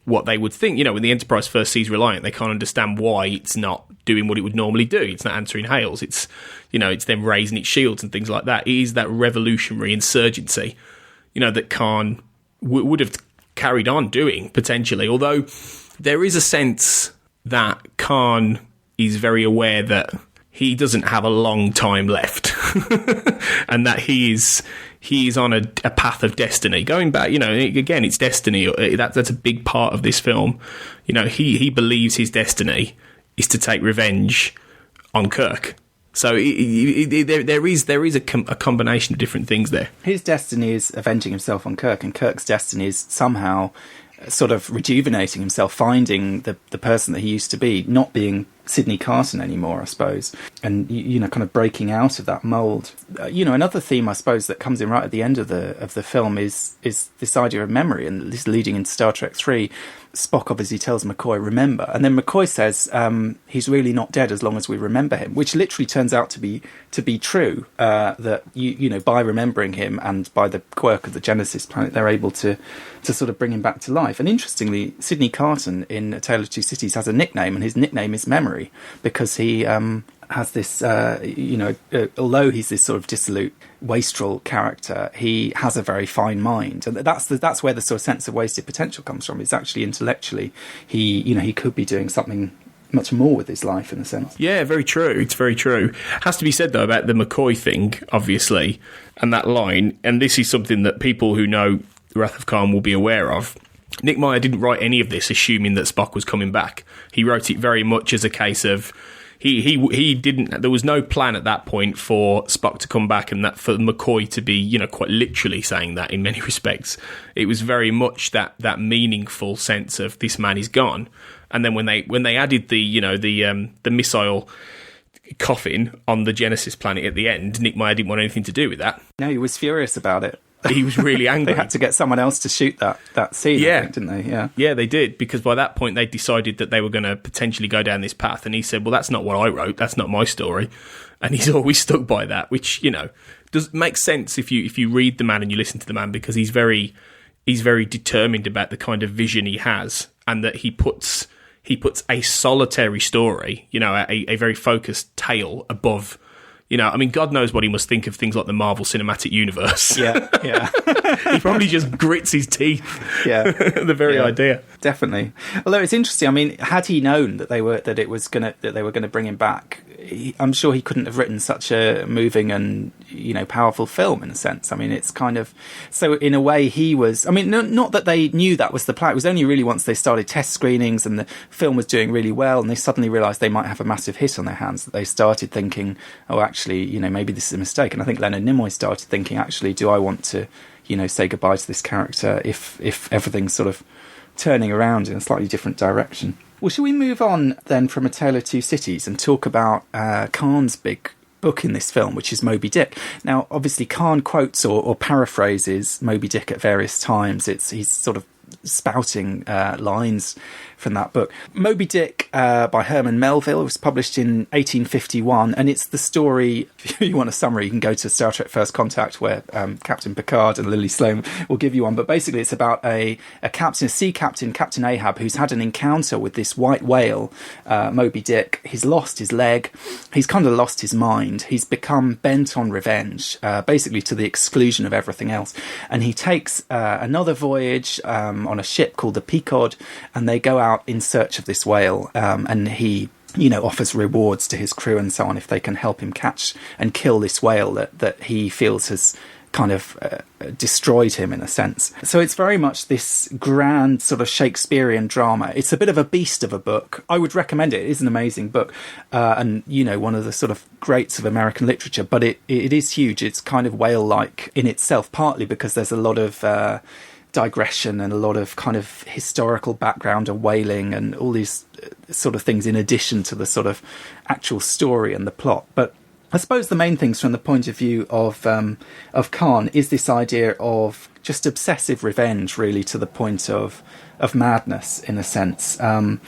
what they would think. You know, when the Enterprise first sees Reliant, they can't understand why it's not doing what it would normally do. It's not answering hails. It's, you know, it's them raising its shields and things like that. It is that revolutionary insurgency, you know, that Khan would have carried on doing, potentially. Although there is a sense that Khan is very aware that he doesn't have a long time left and that he is on a path of destiny. Going back, you know, again, it's destiny. That's a big part of this film. You know, he believes his destiny is to take revenge on Kirk. So there is a combination of different things there. His destiny is avenging himself on Kirk, and Kirk's destiny is somehow sort of rejuvenating himself, finding the person that he used to be, not being Sidney Carton anymore, I suppose, and, you know, kind of breaking out of that mould. You know, another theme, I suppose, that comes in right at the end of the film is this idea of memory, and this leading into Star Trek 3. Spock obviously tells McCoy, remember, and then McCoy says he's really not dead as long as we remember him, which literally turns out to be true, that you know, by remembering him and by the quirk of the Genesis planet, they're able to sort of bring him back to life. And interestingly, Sidney Carton in A Tale of Two Cities has a nickname, and his nickname is Memory, because he has this, although he's this sort of dissolute, wastrel character, he has a very fine mind, and that's where the sort of sense of wasted potential comes from. It's actually intellectually, he could be doing something much more with his life in a sense. Yeah, very true. It's very true. Has to be said, though, about the McCoy thing, obviously, and that line, and this is something that people who know Wrath of Khan will be aware of. Nick Meyer didn't write any of this assuming that Spock was coming back. He wrote it very much as a case of he didn't. There was no plan at that point for Spock to come back, and that for McCoy to be, quite literally saying that in many respects. It was very much that meaningful sense of this man is gone. And then when they added the missile coffin on the Genesis planet at the end, Nick Meyer didn't want anything to do with that. No, he was furious about it. He was really angry. They had to get someone else to shoot that scene, yeah. I think, didn't they? Yeah, they did, because by that point they decided that they were going to potentially go down this path, and he said, well, that's not what I wrote, that's not my story. And he's always stuck by that, which, does make sense if you read the man and you listen to the man, because he's very determined about the kind of vision he has, and that he puts a solitary story, a very focused tale above. God knows what he must think of things like the Marvel Cinematic Universe. Yeah. He probably just grits his teeth. Yeah, the very idea. Definitely. Although it's interesting. I mean, had he known that they were going to bring him back, I'm sure he couldn't have written such a moving and powerful film in a sense. I mean, it's kind of so in a way he was. I mean, not that they knew that was the plan. It was only really once they started test screenings and the film was doing really well, and they suddenly realised they might have a massive hit on their hands, that they started thinking, oh, actually, maybe this is a mistake. And I think Leonard Nimoy started thinking, actually, do I want to, say goodbye to this character if everything's sort of turning around in a slightly different direction? Well, shall we move on then from A Tale of Two Cities and talk about Khan's big book in this film, which is Moby-Dick. Now, obviously, Khan quotes or paraphrases Moby-Dick at various times. He's sort of spouting lines from that book. Moby-Dick by Herman Melville was published in 1851, and it's the story, if you want a summary, you can go to Star Trek First Contact, where Captain Picard and Lily Sloan will give you one, but basically it's about a sea captain, Captain Ahab, who's had an encounter with this white whale, Moby-Dick. He's lost his leg, he's kind of lost his mind, he's become bent on revenge, basically to the exclusion of everything else, and he takes another voyage on a ship called the Pequod, and they go out in search of this whale, and he offers rewards to his crew and so on if they can help him catch and kill this whale that he feels has kind of destroyed him in a sense. So it's very much this grand sort of Shakespearean drama. It's a bit of a beast of a book. I would recommend it. It is an amazing book, and one of the sort of greats of American literature, but it is huge. It's kind of whale-like in itself, partly because there's a lot of digression and a lot of kind of historical background and whaling and all these sort of things in addition to the sort of actual story and the plot. But I suppose the main things from the point of view of Khan is this idea of just obsessive revenge, really, to the point of madness in a sense, and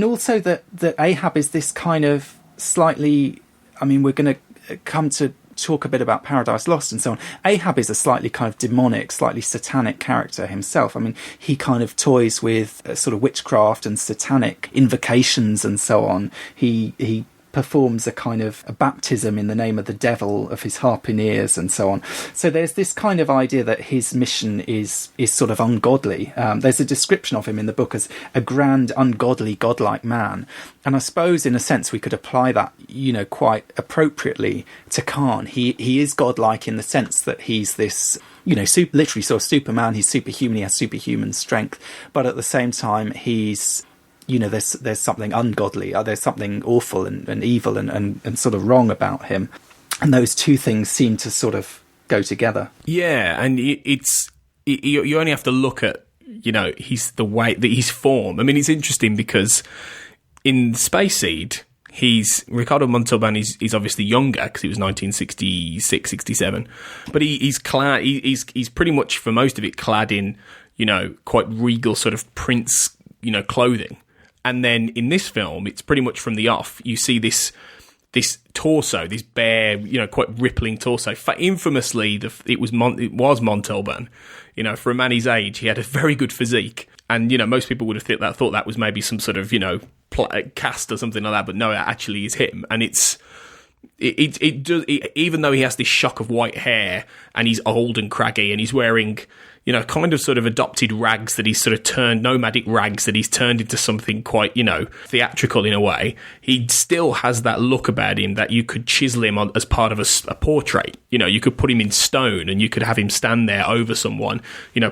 also that Ahab is this kind of slightly, I mean, we're going to come to talk a bit about Paradise Lost and so on. Ahab is a slightly kind of demonic, slightly satanic character himself. I mean, he kind of toys with sort of witchcraft and satanic invocations and so on. He performs a kind of a baptism in the name of the devil of his harpooneers and so on. So there's this kind of idea that his mission is sort of ungodly. There's a description of him in the book as a grand, ungodly, godlike man. And I suppose in a sense we could apply that, quite appropriately to Khan. He is godlike in the sense that he's this, literally sort of Superman. He's superhuman, he has superhuman strength. But at the same time, he's, there's something ungodly, there's something awful and evil and sort of wrong about him. And those two things seem to sort of go together. Yeah, and you only have to look at, the way that his form. I mean, it's interesting because in Space Seed, Ricardo Montalban is obviously younger because it was 1966, 67. But he's clad, he's pretty much for most of it clad in, quite regal sort of prince, clothing. And then in this film, it's pretty much from the off. You see this torso, this bare, quite rippling torso. Infamously, it was Montalban. For a man his age, he had a very good physique. And, most people would have thought that was maybe some sort of, cast or something like that. But no, it actually is him. And it's It does. Even though he has this shock of white hair and he's old and craggy and he's wearing, kind of sort of adopted rags that he's sort of turned, nomadic rags that he's turned into something quite, theatrical in a way, he still has that look about him that you could chisel him on as part of a portrait. You could put him in stone and you could have him stand there over someone,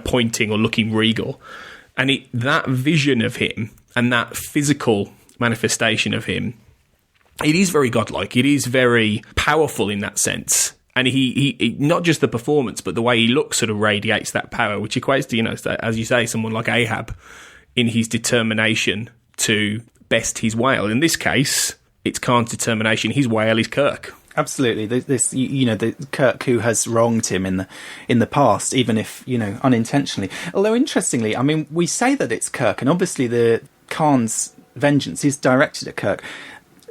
pointing or looking regal. And that vision of him and that physical manifestation of him, it is very godlike. It is very powerful in that sense. And he not just the performance, but the way he looks sort of radiates that power, which equates to, as you say, someone like Ahab in his determination to best his whale. In this case, it's Khan's determination. His whale is Kirk. Absolutely. The Kirk who has wronged him in the past, even if, unintentionally. Although, interestingly, I mean, we say that it's Kirk, and obviously the Khan's vengeance is directed at Kirk.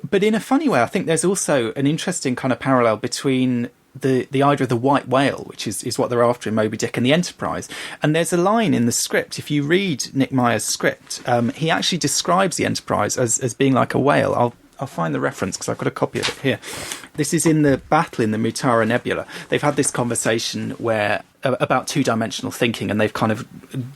But in a funny way, I think there's also an interesting kind of parallel between the idea of the white whale, which is what they're after in Moby-Dick, and the Enterprise. And there's a line in the script, if you read Nick Meyer's script, he actually describes the Enterprise as being like a whale. I'll find the reference because I've got a copy of it here. This is in the battle in the Mutara Nebula. They've had this conversation where about two-dimensional thinking, and they've kind of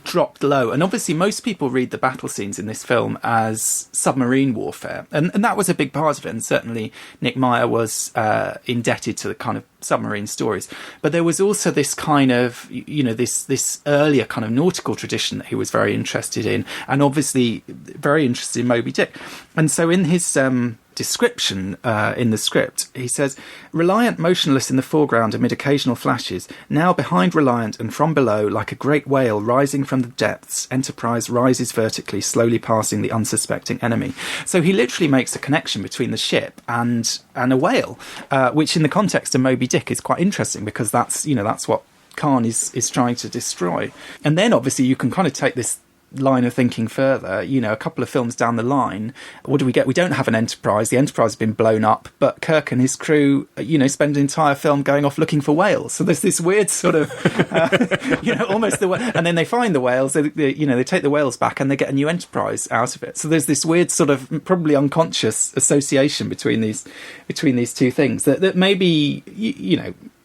dropped low. And obviously most people read the battle scenes in this film as submarine warfare. And that was a big part of it. And certainly Nick Meyer was indebted to the kind of submarine stories. But there was also this kind of, this earlier kind of nautical tradition that he was very interested in, and obviously very interested in Moby-Dick. And so in his description in the script, he says, "Reliant motionless in the foreground amid occasional flashes, now behind Reliant and from below, like a great whale rising from the depths, Enterprise rises vertically, slowly passing the unsuspecting enemy." So he literally makes a connection between the ship and a whale, which in the context of Moby-Dick is quite interesting, because that's what Khan is trying to destroy. And then obviously you can kind of take this line of thinking further, a couple of films down the line, what do we get? We don't have an Enterprise. The Enterprise has been blown up, but Kirk and his crew, spend an entire film going off looking for whales. So there's this weird sort of, almost and then they find the whales, they take the whales back and they get a new Enterprise out of it. So there's this weird sort of probably unconscious association between these two things that maybe,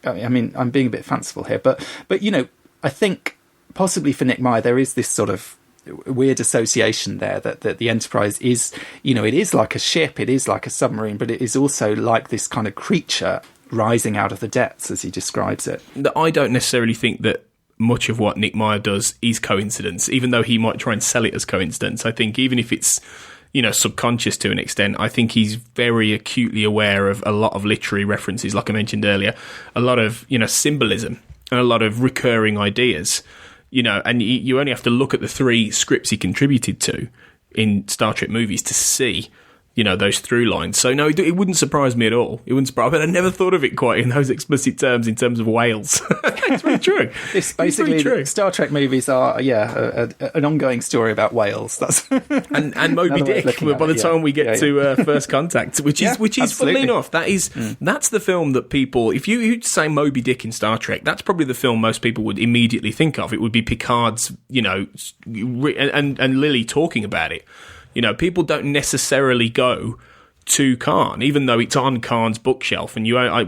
I mean, I'm being a bit fanciful here, but I think possibly for Nick Meyer, there is this sort of weird association there that the Enterprise is, it is like a ship, it is like a submarine, but it is also like this kind of creature rising out of the depths, as he describes it. I don't necessarily think that much of what Nick Meyer does is coincidence, even though he might try and sell it as coincidence. I think even if it's, subconscious to an extent, I think he's very acutely aware of a lot of literary references, like I mentioned earlier, a lot of, symbolism and a lot of recurring ideas. And you only have to look at the 3 scripts he contributed to in Star Trek movies to see, those through lines. So no, it wouldn't surprise me at all. It wouldn't surprise me. I never thought of it quite in those explicit terms in terms of whales. It's very true. It's basically true. Star Trek movies are, an ongoing story about whales. That's and Moby-Dick. By the time we get to First Contact, which is funnily enough, that's the film that people, if you say Moby-Dick in Star Trek, that's probably the film most people would immediately think of. It would be Picard's, and Lily talking about it. People don't necessarily go to Khan, even though it's on Khan's bookshelf. And when I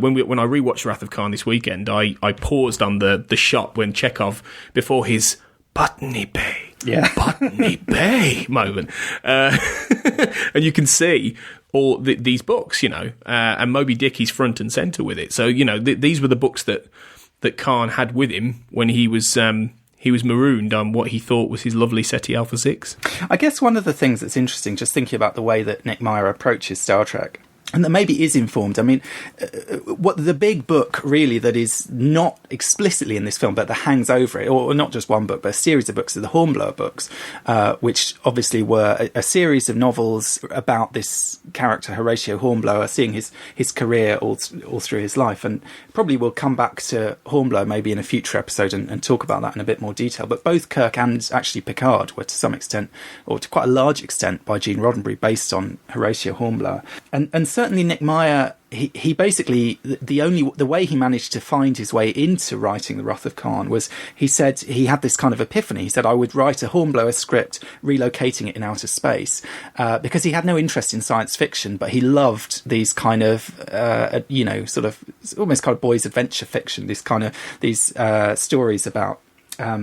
rewatched Wrath of Khan this weekend, I paused on the shot when Chekhov, before his Botany Bay, Botany Bay moment, and you can see all these books, and Moby Dick is front and centre with it. So these were the books that Khan had with him when he was marooned on what he thought was his lovely SETI Alpha 6. I guess one of the things that's interesting, just thinking about the way that Nick Meyer approaches Star Trek, and that maybe is informed. I mean, what the big book really that is not explicitly in this film, but that hangs over it, or not just one book, but a series of books, are the Hornblower books, which obviously were a series of novels about this character, Horatio Hornblower, seeing his career all through his life. And probably we'll come back to Hornblower maybe in a future episode and talk about that in a bit more detail. But both Kirk and actually Picard were to some extent, or to quite a large extent, by Gene Roddenberry, based on Horatio Hornblower. And certainly Nick Meyer he basically, the way he managed to find his way into writing The Wrath of Khan was, he said he had this kind of epiphany. He said, I would write a Hornblower script relocating it in outer space, because he had no interest in science fiction, but he loved these kind of, sort of almost kind of boys' adventure fiction, these stories about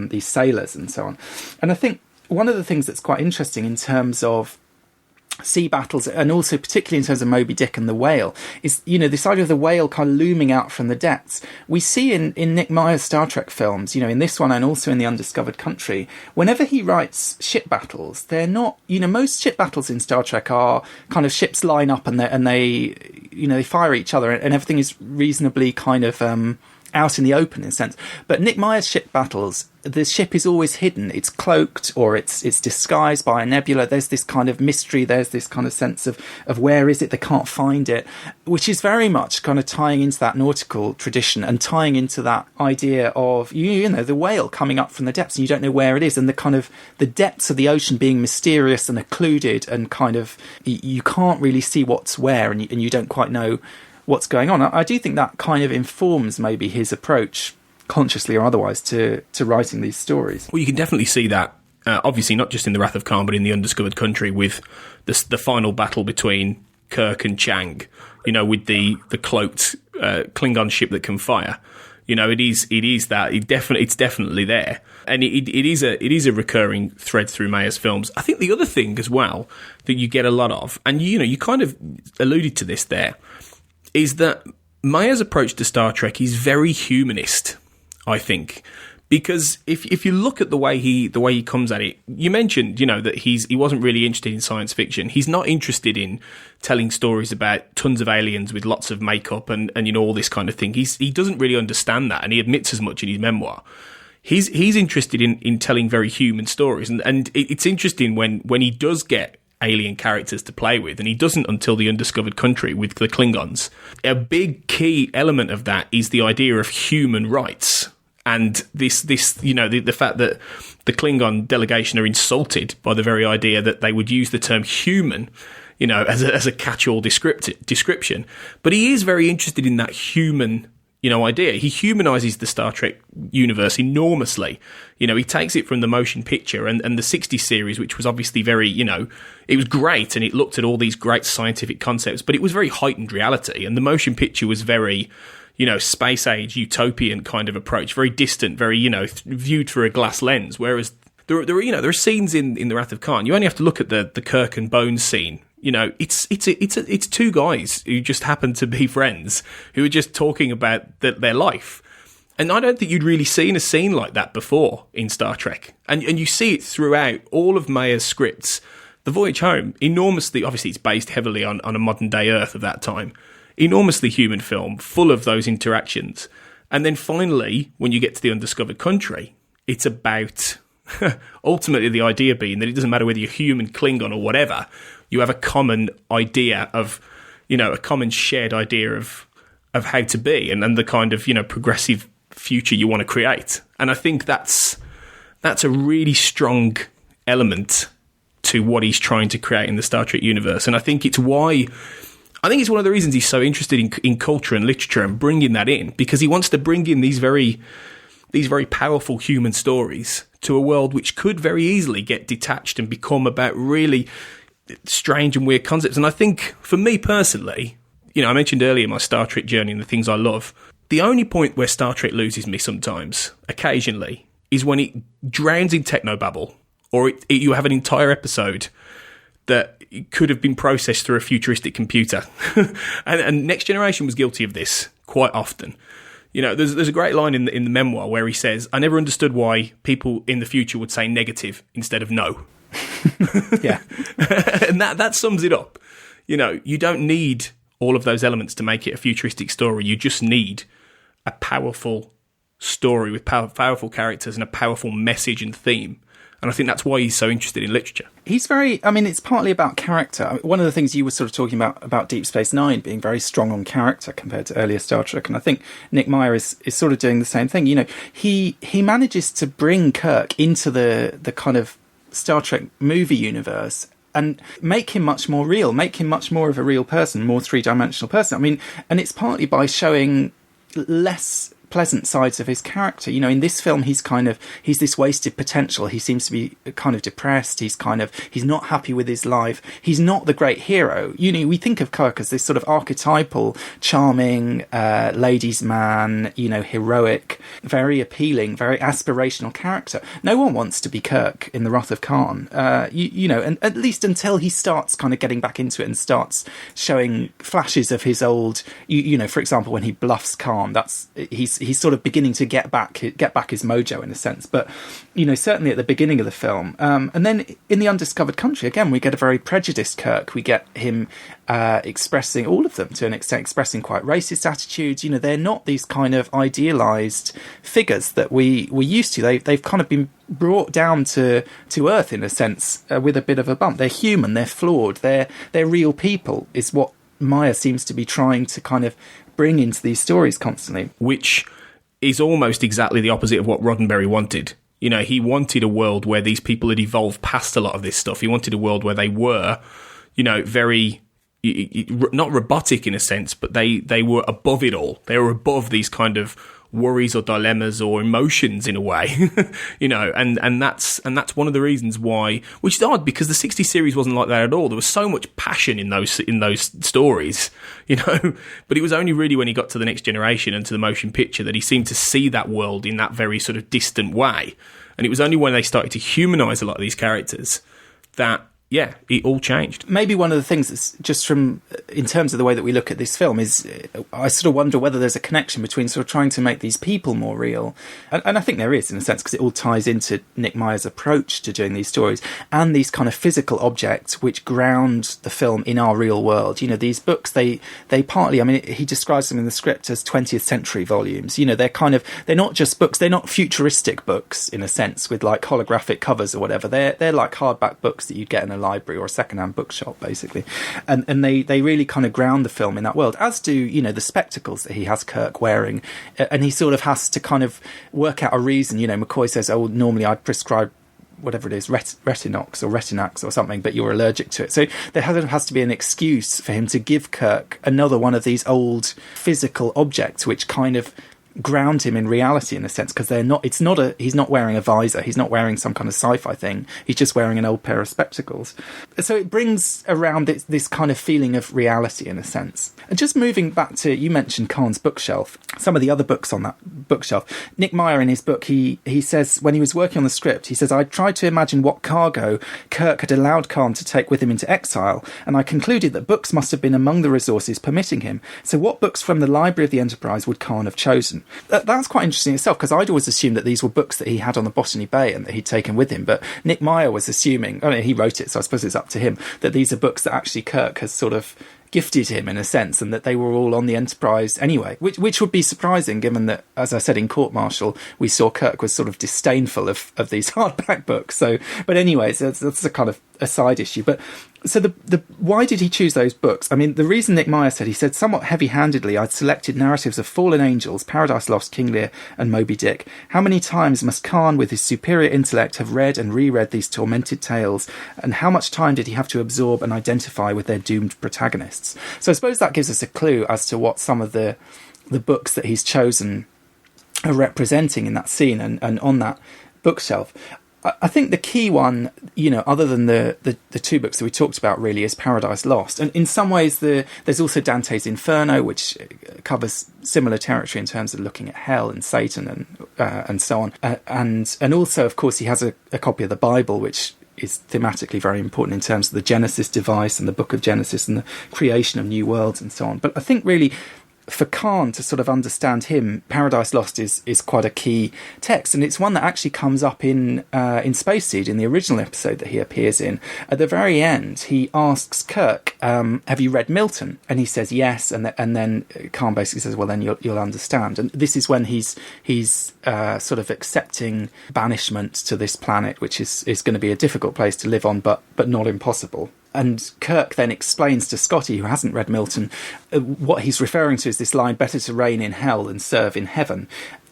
these sailors and so on. And I think one of the things that's quite interesting in terms of sea battles, and also particularly in terms of Moby-Dick and the whale, is, this idea of the whale kind of looming out from the depths. We see in Nick Meyer's Star Trek films, in this one and also in The Undiscovered Country, whenever he writes ship battles, they're not, most ship battles in Star Trek are kind of ships line up and they fire each other, and everything is reasonably kind of out in the open in a sense. But Nick Meyer's ship battles, the ship is always hidden. It's cloaked, or it's disguised by a nebula. There's this kind of mystery. There's this kind of sense of where is it? They can't find it, which is very much kind of tying into that nautical tradition and tying into that idea of, the whale coming up from the depths and you don't know where it is, and the kind of the depths of the ocean being mysterious and occluded, and kind of you can't really see what's where, and you don't quite know what's going on. I do think that kind of informs maybe his approach, consciously or otherwise, to writing these stories. Well, you can definitely see that, obviously not just in The Wrath of Khan, but in The Undiscovered Country, with the final battle between Kirk and Chang, with the cloaked Klingon ship that can fire. It's definitely there. And it is a recurring thread through Meyer's films. I think the other thing as well that you get a lot of, and you kind of alluded to this there, is that Meyer's approach to Star Trek is very humanist, I think, because if you look at the way he comes at it, you mentioned that he wasn't really interested in science fiction. He's not interested in telling stories about tons of aliens with lots of makeup and all this kind of thing. He doesn't really understand that, and he admits as much in his memoir. He's interested in telling very human stories, and it's interesting when he does get alien characters to play with, and he doesn't until The Undiscovered Country with the Klingons. A big key element of that is the idea of human rights, and this the fact that the Klingon delegation are insulted by the very idea that they would use the term human, as a catch-all description. But he is very interested in that human idea. He humanises the Star Trek universe enormously. He takes it from the motion picture and the 60s series, which was obviously very, it was great and it looked at all these great scientific concepts, but it was very heightened reality. And the motion picture was very, space age utopian kind of approach, very distant, very, viewed through a glass lens. Whereas there are scenes in The Wrath of Khan. You only have to look at the Kirk and Bones scene. It's two guys who just happen to be friends who are just talking about their life. And I don't think you'd really seen a scene like that before in Star Trek. And you see it throughout all of Meyer's scripts. The Voyage Home, enormously, obviously it's based heavily on a modern day Earth of that time, enormously human film, full of those interactions. And then finally, when you get to The Undiscovered Country, it's about ultimately the idea being that it doesn't matter whether you're human, Klingon or whatever, you have a common idea of, a common shared idea of how to be and the kind of, progressive future you want to create. And I think that's a really strong element to what he's trying to create in the Star Trek universe. And I think it's one of the reasons he's so interested in culture and literature and bringing that in, because he wants to bring in these very powerful human stories to a world which could very easily get detached and become about really strange and weird concepts. And I think, for me personally, I mentioned earlier my Star Trek journey and the things I love. The only point where Star Trek loses me sometimes, occasionally, is when it drowns in technobabble, or you have an entire episode that could have been processed through a futuristic computer. and Next Generation was guilty of this quite often. There's a great line in the memoir where he says, "I never understood why people in the future would say negative instead of no." Yeah. And that sums it up. You don't need all of those elements to make it a futuristic story. You just need a powerful story with powerful characters and a powerful message and theme. And I think that's why he's so interested in literature. It's partly about character. One of the things you were sort of talking about Deep Space Nine being very strong on character compared to earlier Star Trek. And I think Nick Meyer is sort of doing the same thing. He manages to bring Kirk into the kind of Star Trek movie universe and make him much more real, make him much more of a real person, more three-dimensional person. I mean, and it's partly by showing less pleasant sides of his character. You know, in this film, he's this wasted potential. He seems to be kind of depressed. He's not happy with his life. He's not the great hero. You know, we think of Kirk as this sort of archetypal, charming, ladies' man, you know, heroic, very appealing, very aspirational character. No one wants to be Kirk in The Wrath of Khan. You know, and at least until he starts kind of getting back into it and starts showing flashes of his old, you know, for example, when he bluffs Khan, he's sort of beginning to get back his mojo in a sense. But, you know, certainly at the beginning of the film. And then in The Undiscovered Country, again, we get a very prejudiced Kirk. We get him expressing, all of them to an extent, expressing quite racist attitudes. You know, they're not these kind of idealised figures that we're used to. They've kind of been brought down to earth in a sense, with a bit of a bump. They're human, they're flawed, they're real people, is what Meyer seems to be trying to kind of bring into these stories constantly. Which is almost exactly the opposite of what Roddenberry wanted. You know, he wanted a world where these people had evolved past a lot of this stuff. He wanted a world where they were, you know, very, not robotic in a sense, but they were above it all. They were above these kind of worries or dilemmas or emotions in a way, you know, and that's one of the reasons why, which is odd because the 60 series wasn't like that at all. There was so much passion in those stories, you know, but it was only really when he got to the Next Generation and to the motion picture that he seemed to see that world in that very sort of distant way. And it was only when they started to humanise a lot of these characters that, yeah, it all changed. Maybe one of the things that's just from, in terms of the way that we look at this film, is I sort of wonder whether there's a connection between sort of trying to make these people more real. And I think there is, in a sense, because it all ties into Nick Meyer's approach to doing these stories and these kind of physical objects which ground the film in our real world. You know, these books, they partly, I mean, he describes them in the script as 20th century volumes. You know, they're not just books, they're not futuristic books, in a sense, with like holographic covers or whatever. They're like hardback books that you'd get in a library or a second-hand bookshop, basically, and they really kind of ground the film in that world, as do, you know, the spectacles that he has Kirk wearing, and he sort of has to kind of work out a reason. You know, McCoy says, oh, normally I'd prescribe whatever it is, Retinox or Retinax or something, but you're allergic to it. So there has to be an excuse for him to give Kirk another one of these old physical objects which kind of ground him in reality, in a sense, because he's not wearing a visor, he's not wearing some kind of sci-fi thing, he's just wearing an old pair of spectacles. So it brings around this kind of feeling of reality, in a sense. And just moving back to, you mentioned Khan's bookshelf, some of the other books on that bookshelf. Nick Meyer, in his book, he says, when he was working on the script, he says, I tried to imagine what cargo Kirk had allowed Khan to take with him into exile, and I concluded that books must have been among the resources permitting him. So what books from the library of the Enterprise would Khan have chosen? That's quite interesting itself, because I'd always assumed that these were books that he had on the Botany Bay and that he'd taken with him. But Nick Meyer was assuming, I mean, he wrote it, so I suppose it's up to him, that these are books that actually Kirk has sort of gifted him, in a sense, and that they were all on the Enterprise anyway, which would be surprising, given that, as I said, in Court Martial, we saw Kirk was sort of disdainful of these hardback books. So, but anyways, that's a kind of a side issue. But so the why did he choose those books? I mean, the reason Nick Meyer said, he said, somewhat heavy-handedly, I'd selected narratives of fallen angels, Paradise Lost, King Lear, and Moby-Dick. How many times must Khan, with his superior intellect, have read and reread these tormented tales, and how much time did he have to absorb and identify with their doomed protagonists? So I suppose that gives us a clue as to what some of the books that he's chosen are representing in that scene and on that bookshelf. I think the key one, you know, other than the two books that we talked about, really, is Paradise Lost. And in some ways, there's also Dante's Inferno, which covers similar territory in terms of looking at hell and Satan and so on. And also, of course, he has a copy of the Bible, which is thematically very important in terms of the Genesis device and the Book of Genesis and the creation of new worlds and so on. But I think really, for Khan to sort of understand him, Paradise Lost is quite a key text, and it's one that actually comes up in Space Seed, in the original episode that he appears in. At the very end, he asks Kirk, have you read Milton? And he says yes, and then Khan basically says, well, then you'll understand. And this is when he's sort of accepting banishment to this planet, which is going to be a difficult place to live on, but not impossible. And Kirk then explains to Scotty, who hasn't read Milton, what he's referring to is this line, better to reign in hell than serve in heaven.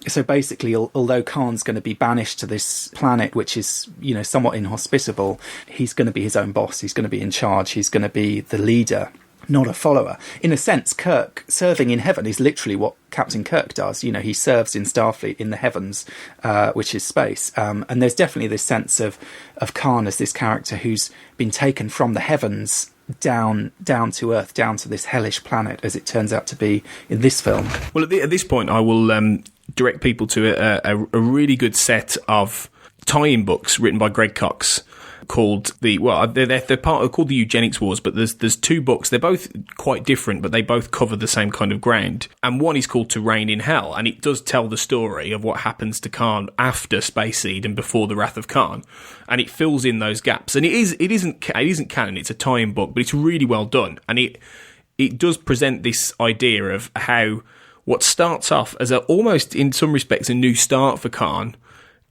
So basically, although Khan's going to be banished to this planet, which is, somewhat inhospitable, he's going to be his own boss. He's going to be in charge. He's going to be the leader, not a follower. In a sense, Kirk serving in heaven is literally what Captain Kirk does. He serves in Starfleet in the heavens, which is space. And there's definitely this sense of Khan as this character who's been taken from the heavens down to Earth, down to this hellish planet, as it turns out to be in this film. Well, at this point, I will direct people to a really good set of tie-in books written by Greg Cox called they're called the Eugenics Wars, but there's two books. They're both quite different, but they both cover the same kind of ground. And one is called To Reign in Hell, and it does tell the story of what happens to Khan after Space Seed and before the Wrath of Khan, and it fills in those gaps. And it isn't canon. It's a tie-in book, but it's really well done, and it does present this idea of how what starts off as almost in some respects a new start for Khan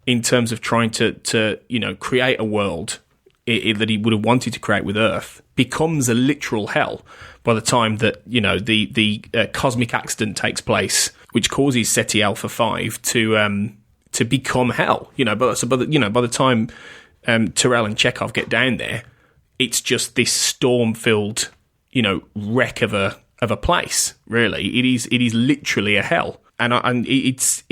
in terms of trying to create a world that he would have wanted to create with Earth becomes a literal hell by the time that the cosmic accident takes place, which causes SETI Alpha 5 to become hell. By the time Tyrell and Chekhov get down there, it's just this storm-filled wreck of a place. Really, it is literally a hell, and it's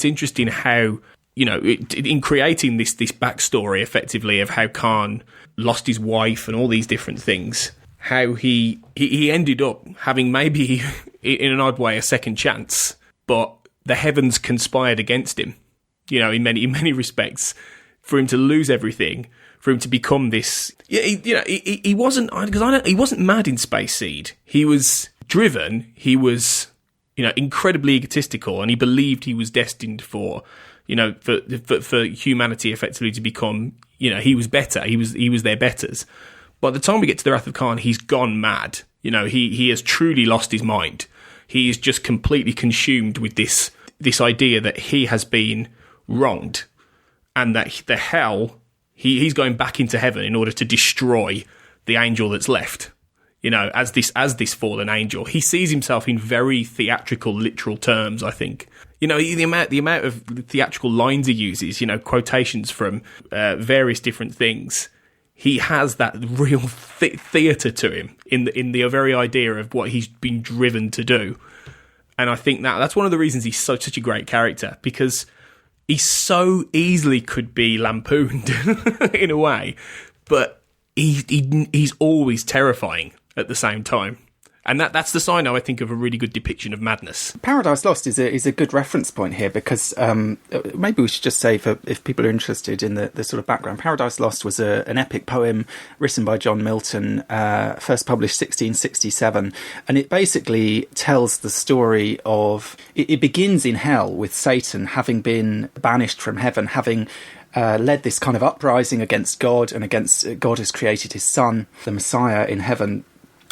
interesting how. In creating this backstory, effectively, of how Khan lost his wife and all these different things, how he ended up having maybe, in an odd way, a second chance, but the heavens conspired against him, in many respects, for him to lose everything, for him to become this. He wasn't, because he wasn't mad in Space Seed. He was driven. He was, incredibly egotistical, and he believed he was destined for humanity effectively to become, he was better. He was their betters. By the time we get to the Wrath of Khan, he's gone mad. He has truly lost his mind. He is just completely consumed with this idea that he has been wronged, and that the hell he's going back into heaven in order to destroy the angel that's left. As this fallen angel, he sees himself in very theatrical, literal terms. I think. The amount of theatrical lines he uses, quotations from various different things. He has that real theatre to him in the very idea of what he's been driven to do. And I think that's one of the reasons he's such a great character, because he so easily could be lampooned in a way, but he's always terrifying at the same time. And that's the sign, I think, of a really good depiction of madness. Paradise Lost is a good reference point here, because maybe we should just say, if people are interested in the sort of background, Paradise Lost was an epic poem written by John Milton, first published 1667, and it basically tells the story of... It begins in hell with Satan having been banished from heaven, having... led this kind of uprising against God, and against God has created his son, the Messiah, in heaven.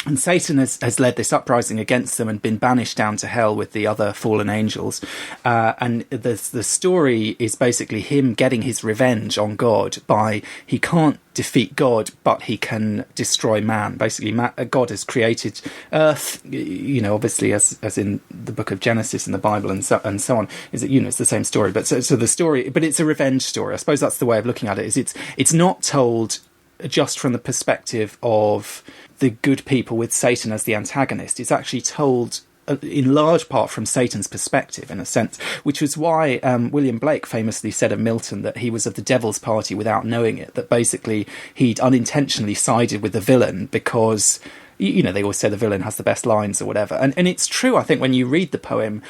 And Satan has led this uprising against them and been banished down to hell with the other fallen angels. And the story is basically him getting his revenge on God by, he can't defeat God, but he can destroy man. Basically, God has created Earth, obviously as in the book of Genesis in the Bible and so on. Is it, it's the same story, but so the story, but it's a revenge story. I suppose that's the way of looking at it. Is it's not told just from the perspective of the good people with Satan as the antagonist. It's actually told in large part from Satan's perspective, in a sense, which was why William Blake famously said of Milton that he was of the devil's party without knowing it, that basically he'd unintentionally sided with the villain because, they always say the villain has the best lines or whatever. And it's true, I think, when you read the poem,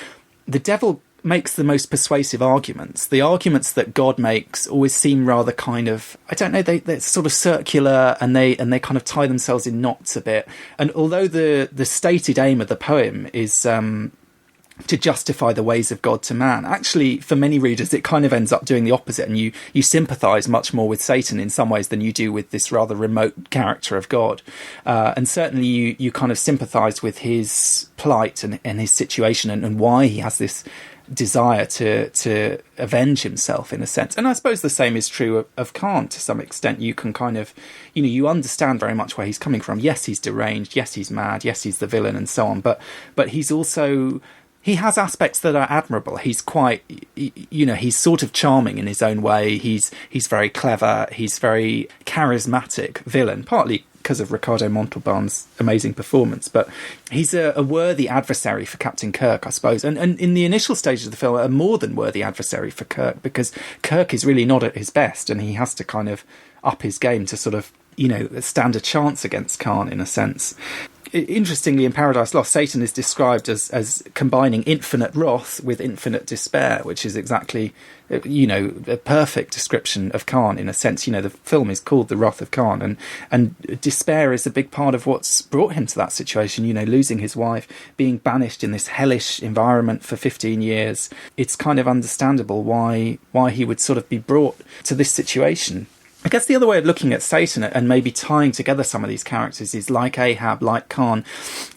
the devil makes the most persuasive arguments. The arguments that God makes always seem rather kind of, I don't know, they're sort of circular, and they kind of tie themselves in knots a bit. And although the stated aim of the poem is to justify the ways of God to man, actually for many readers it kind of ends up doing the opposite, and you sympathise much more with Satan in some ways than you do with this rather remote character of God. And certainly you kind of sympathise with his plight and his situation, and why he has this desire to avenge himself, in a sense. And I suppose the same is true of Khan to some extent. You can kind of, you understand very much where he's coming from. Yes, he's deranged. Yes, he's mad. Yes, he's the villain, and so on. But he's also... He has aspects that are admirable. He's quite, he's sort of charming in his own way. He's very clever. He's very charismatic villain, partly because of Ricardo Montalban's amazing performance. But he's a worthy adversary for Captain Kirk, I suppose. And in the initial stages of the film, a more than worthy adversary for Kirk, because Kirk is really not at his best, and he has to kind of up his game to sort of, stand a chance against Khan, in a sense. Interestingly, in Paradise Lost, Satan is described as combining infinite wrath with infinite despair, which is exactly, a perfect description of Khan, in a sense. The film is called The Wrath of Khan, and despair is a big part of what's brought him to that situation, losing his wife, being banished in this hellish environment for 15 years. It's kind of understandable why he would sort of be brought to this situation. I guess the other way of looking at Satan and maybe tying together some of these characters is like Ahab, like Khan.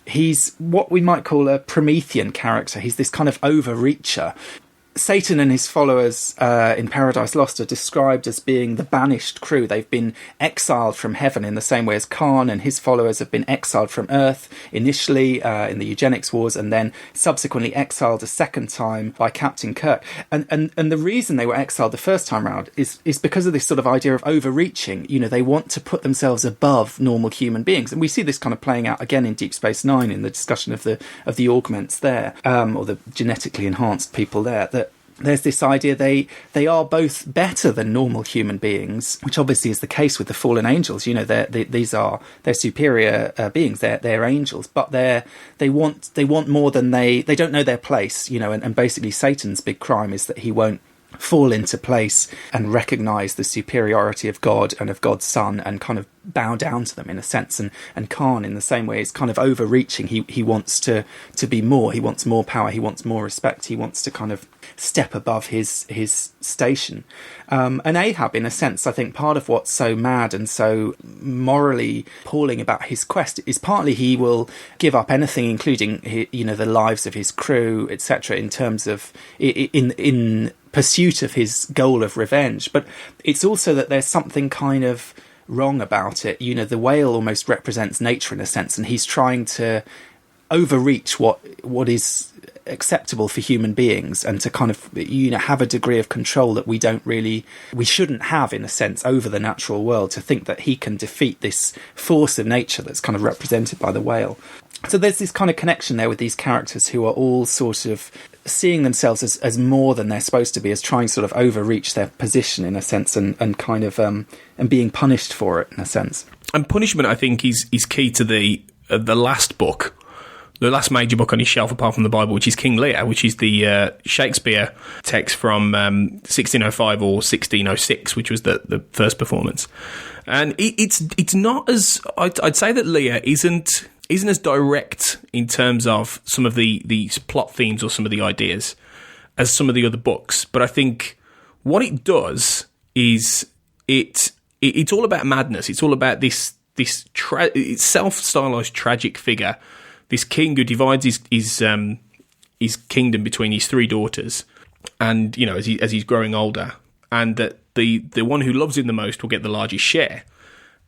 He's what we might call a Promethean character. He's this kind of overreacher. Satan and his followers in Paradise Lost are described as being the banished crew. They've been exiled from heaven in the same way as Khan and his followers have been exiled from Earth, initially in the eugenics wars, and then subsequently exiled a second time by Captain Kirk. And the reason they were exiled the first time round is because of this sort of idea of overreaching. They want to put themselves above normal human beings. And we see this kind of playing out again in Deep Space Nine in the discussion of the augments there, or the genetically enhanced people there, that there's this idea they are both better than normal human beings, which obviously is the case with the fallen angels. They're superior beings. They're angels, but they want more than they don't know their place. And basically Satan's big crime is that he won't fall into place and recognise the superiority of God and of God's Son and kind of bow down to them, in a sense. And Khan, in the same way, is kind of overreaching. He wants to be more. He wants more power. He wants more respect. He wants to kind of step above his station. And Ahab, in a sense, I think part of what's so mad and so morally appalling about his quest is partly he will give up anything, including the lives of his crew, etc., in terms of in pursuit of his goal of revenge. But it's also that there's something kind of wrong about it. The whale almost represents nature in a sense, and he's trying to overreach what is acceptable for human beings and to kind of have a degree of control that we shouldn't have, in a sense, over the natural world, to think that he can defeat this force of nature that's kind of represented by the whale. So there's this kind of connection there with these characters who are all sort of seeing themselves as more than they're supposed to be, as trying to sort of overreach their position, in a sense, and kind of and being punished for it, in a sense. And punishment, I think, is key to the last book, the last major book on his shelf apart from the Bible, which is King Lear, which is the Shakespeare text from 1605 or 1606, which was the first performance. And it's not as... I'd say that Lear isn't as direct in terms of some of these plot themes or some of the ideas as some of the other books. But I think what it does is it's all about madness. It's all about this self-stylized tragic figure, this king who divides his kingdom between his three daughters, and as he's growing older, and that the one who loves him the most will get the largest share.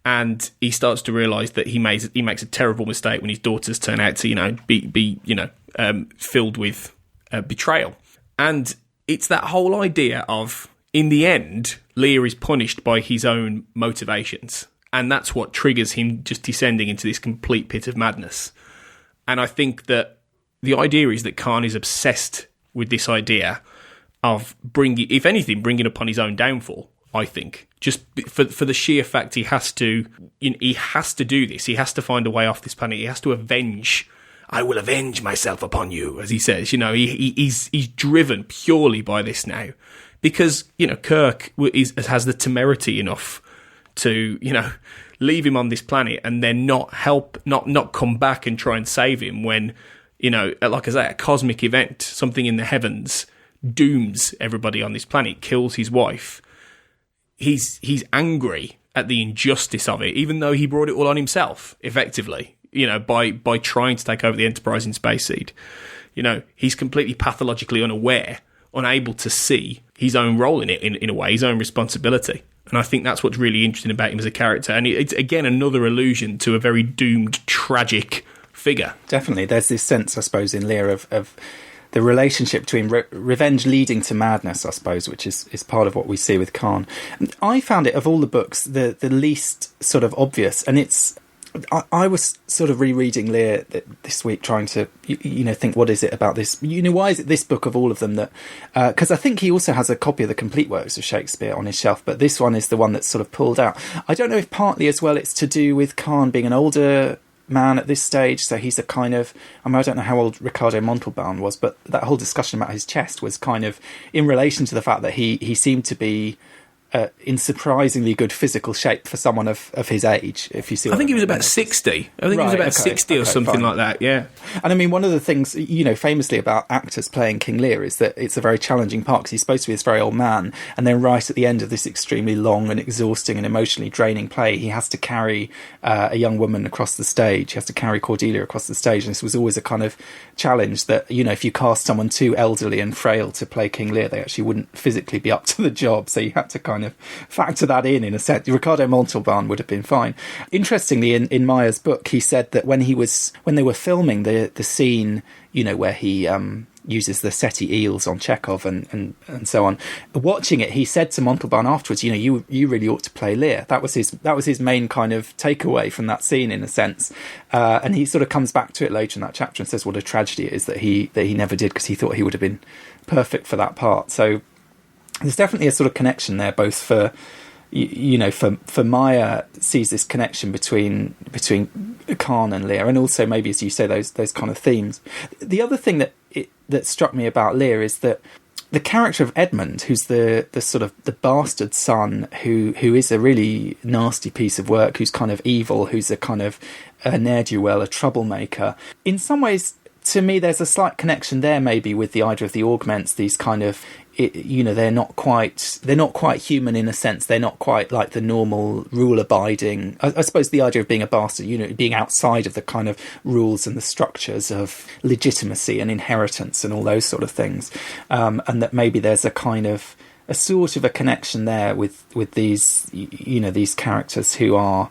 And he starts to realise that he makes a terrible mistake when his daughters turn out to be filled with betrayal. And it's that whole idea of, in the end, Lear is punished by his own motivations, and that's what triggers him just descending into this complete pit of madness. And I think that the idea is that Khan is obsessed with this idea of bringing upon his own downfall. I think just for the sheer fact he has to do this. He has to find a way off this planet. He has to avenge. I will avenge myself upon you, as he says. He's driven purely by this now, because Kirk has the temerity enough to leave him on this planet and then not come back and try and save him when like I say, a cosmic event, something in the heavens, dooms everybody on this planet, kills his wife. He's angry at the injustice of it, even though he brought it all on himself, effectively, by trying to take over the Enterprise in Space Seed. You know, he's completely pathologically unaware, unable to see his own role in it, in a way, his own responsibility. And I think that's what's really interesting about him as a character. And it's, again, another allusion to a very doomed, tragic figure. Definitely. There's this sense, I suppose, in Lear of the relationship between revenge leading to madness, I suppose, which is part of what we see with Khan. And I found it, of all the books, the least sort of obvious. And it's... I was sort of rereading Lear this week, trying to, think, what is it about this? Why is it this book of all of them that... Because I think he also has a copy of the complete works of Shakespeare on his shelf, but this one is the one that's sort of pulled out. I don't know if partly as well it's to do with Khan being an older man at this stage, so he's a kind of... I don't know how old Ricardo Montalban was, but that whole discussion about his chest was kind of in relation to the fact that he seemed to be... in surprisingly good physical shape for someone of his age, if you see what I think he was about 60. I think he was about 60 or something fine. Like that, yeah. And I mean, one of the things, famously about actors playing King Lear is that it's a very challenging part, because he's supposed to be this very old man, and then right at the end of this extremely long and exhausting and emotionally draining play, he has to carry a young woman across the stage. He has to carry Cordelia across the stage, and this was always a kind of challenge that, if you cast someone too elderly and frail to play King Lear, they actually wouldn't physically be up to the job, so you had to kind of factor that in a sense. Ricardo Montalban would have been fine. Interestingly, in Meyer's book, he said that when they were filming the scene, where he uses the Seti eels on Chekhov and so on, watching it, he said to Montalban afterwards, you really ought to play Lear. That was his main kind of takeaway from that scene, in a sense. And he sort of comes back to it later in that chapter and says what a tragedy it is that he never did, because he thought he would have been perfect for that part. So there's definitely a sort of connection there, both for Meyer sees this connection between Khan and Lear, and also maybe, as you say, those kind of themes. The other thing that struck me about Lear is that the character of Edmund, who's the sort of the bastard son, who is a really nasty piece of work, who's kind of evil, who's a kind of a ne'er-do-well, a troublemaker. In some ways, to me, there's a slight connection there, maybe, with the idea of the augments. These kind of, they're not quite human in a sense. They're not quite like the normal rule-abiding. I suppose the idea of being a bastard, being outside of the kind of rules and the structures of legitimacy and inheritance and all those sort of things, and that maybe there's a kind of a sort of a connection there with these these characters who are.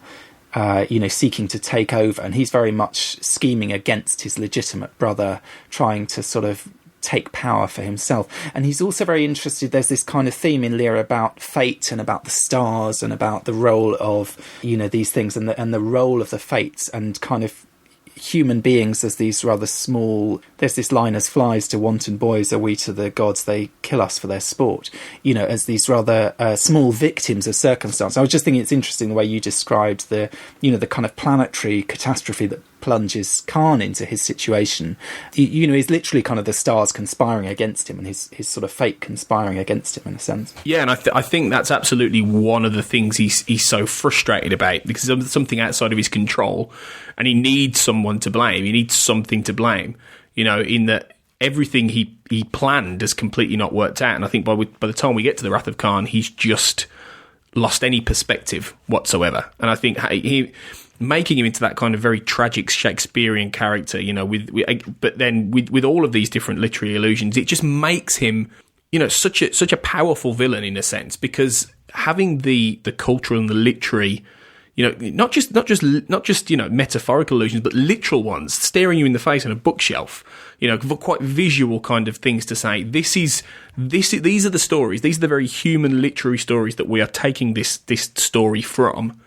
Seeking to take over, and he's very much scheming against his legitimate brother, trying to sort of take power for himself. And he's also very interested, there's this kind of theme in Lear about fate and about the stars and about the role of, these things and the role of the fates and kind of human beings as these rather small... There's this line, as flies to wanton boys are we to the gods, they kill us for their sport, as these rather small victims of circumstance. I was just thinking it's interesting the way you described the kind of planetary catastrophe that plunges Khan into his situation. He's literally kind of the stars conspiring against him and his sort of fate conspiring against him, in a sense. Yeah, and I think that's absolutely one of the things he's so frustrated about, because it's something outside of his control, and he needs someone to blame. He needs something to blame, in that everything he planned has completely not worked out. And I think by the time we get to the Wrath of Khan, he's just lost any perspective whatsoever. And I think making him into that kind of very tragic Shakespearean character, but then with all of these different literary allusions, it just makes him, such a powerful villain in a sense, because having the cultural and the literary, not just metaphorical allusions, but literal ones staring you in the face on a bookshelf, quite visual kind of things to say. These are the stories. These are the very human literary stories that we are taking this story from.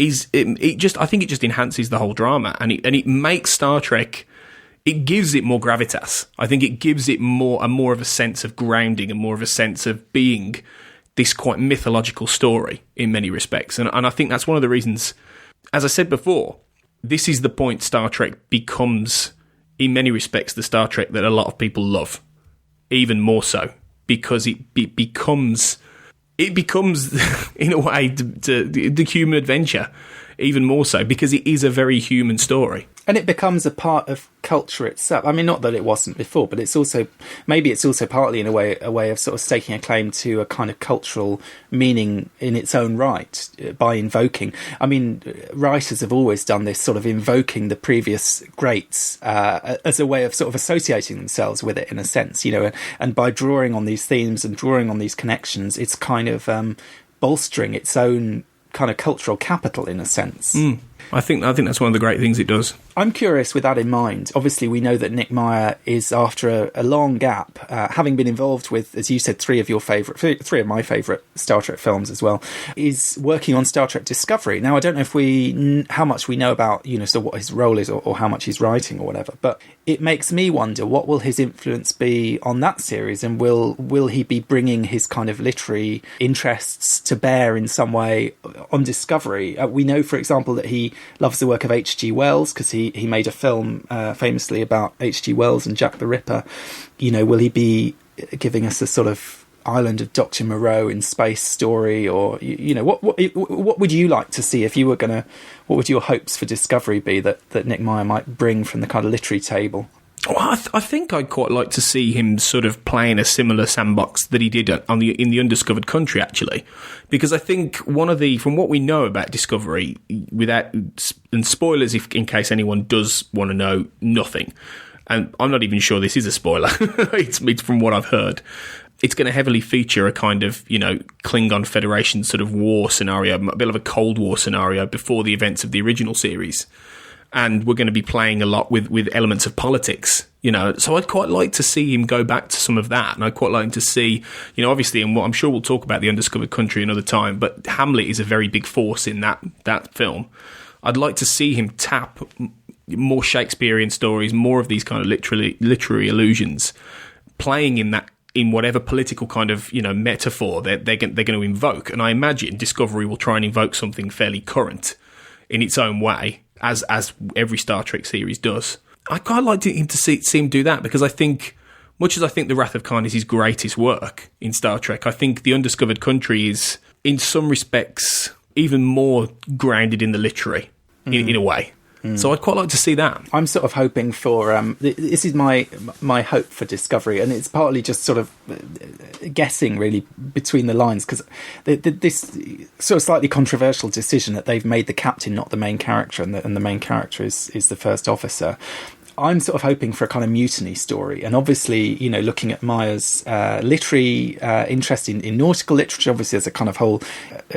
I think it just enhances the whole drama, and it makes Star Trek. It gives it more gravitas. I think it gives it more of a sense of grounding and more of a sense of being this quite mythological story in many respects. And I think that's one of the reasons, as I said before, this is the point Star Trek becomes, in many respects, the Star Trek that a lot of people love, even more so, because it becomes in a way the human adventure, even more so, because it is a very human story. And it becomes a part of culture itself. I mean, not that it wasn't before, but it's also partly in a way of sort of staking a claim to a kind of cultural meaning in its own right by invoking. I mean, writers have always done this, sort of invoking the previous greats as a way of sort of associating themselves with it in a sense, you know, and by drawing on these themes and drawing on these connections, it's kind of bolstering its own kind of cultural capital in a sense. I think that's one of the great things it does. I'm curious with that in mind. Obviously, we know that Nick Meyer is, after a long gap, having been involved with, as you said, three of my favourite Star Trek films as well, is working on Star Trek Discovery. Now, I don't know how much we know about, you know, so what his role is or how much he's writing or whatever, but it makes me wonder, what will his influence be on that series, and will he be bringing his kind of literary interests to bear in some way on Discovery? We know, for example, that he loves the work of H.G. Wells, because he made a film famously about H.G. Wells and Jack the Ripper. You know, will he be giving us a sort of Island of Dr. Moreau in space story, or you know, what would you like to see if you were gonna? What would your hopes for Discovery be that Nick Meyer might bring from the kind of literary table? Well, I think I'd quite like to see him sort of play in a similar sandbox that he did in the Undiscovered Country, actually, because I think from what we know about Discovery, and spoilers in case anyone does want to know, nothing, and I'm not even sure this is a spoiler. it's from what I've heard. It's going to heavily feature a kind of, you know, Klingon Federation sort of war scenario, a bit of a Cold War scenario before the events of the original series. And we're going to be playing a lot with elements of politics, you know. So I'd quite like to see him go back to some of that. And I'd quite like to see, you know, obviously, and I'm sure we'll talk about the Undiscovered Country another time, but Hamlet is a very big force in that film. I'd like to see him tap more Shakespearean stories, more of these kind of literary allusions, playing in whatever political kind of, you know, metaphor they're going to invoke. And I imagine Discovery will try and invoke something fairly current in its own way, as every Star Trek series does. I'd quite like him to see him do that, because I think, much as I think The Wrath of Khan is his greatest work in Star Trek, I think The Undiscovered Country is, in some respects, even more grounded in the literary, in a way. So I'd quite like to see that. I'm sort of hoping for this is my hope for Discovery, and it's partly just sort of guessing really between the lines, because this sort of slightly controversial decision that they've made the captain not the main character, and the main character is the first officer. I'm sort of hoping for a kind of mutiny story, and obviously, you know, looking at Meyer's literary interest in nautical literature, obviously there's a kind of whole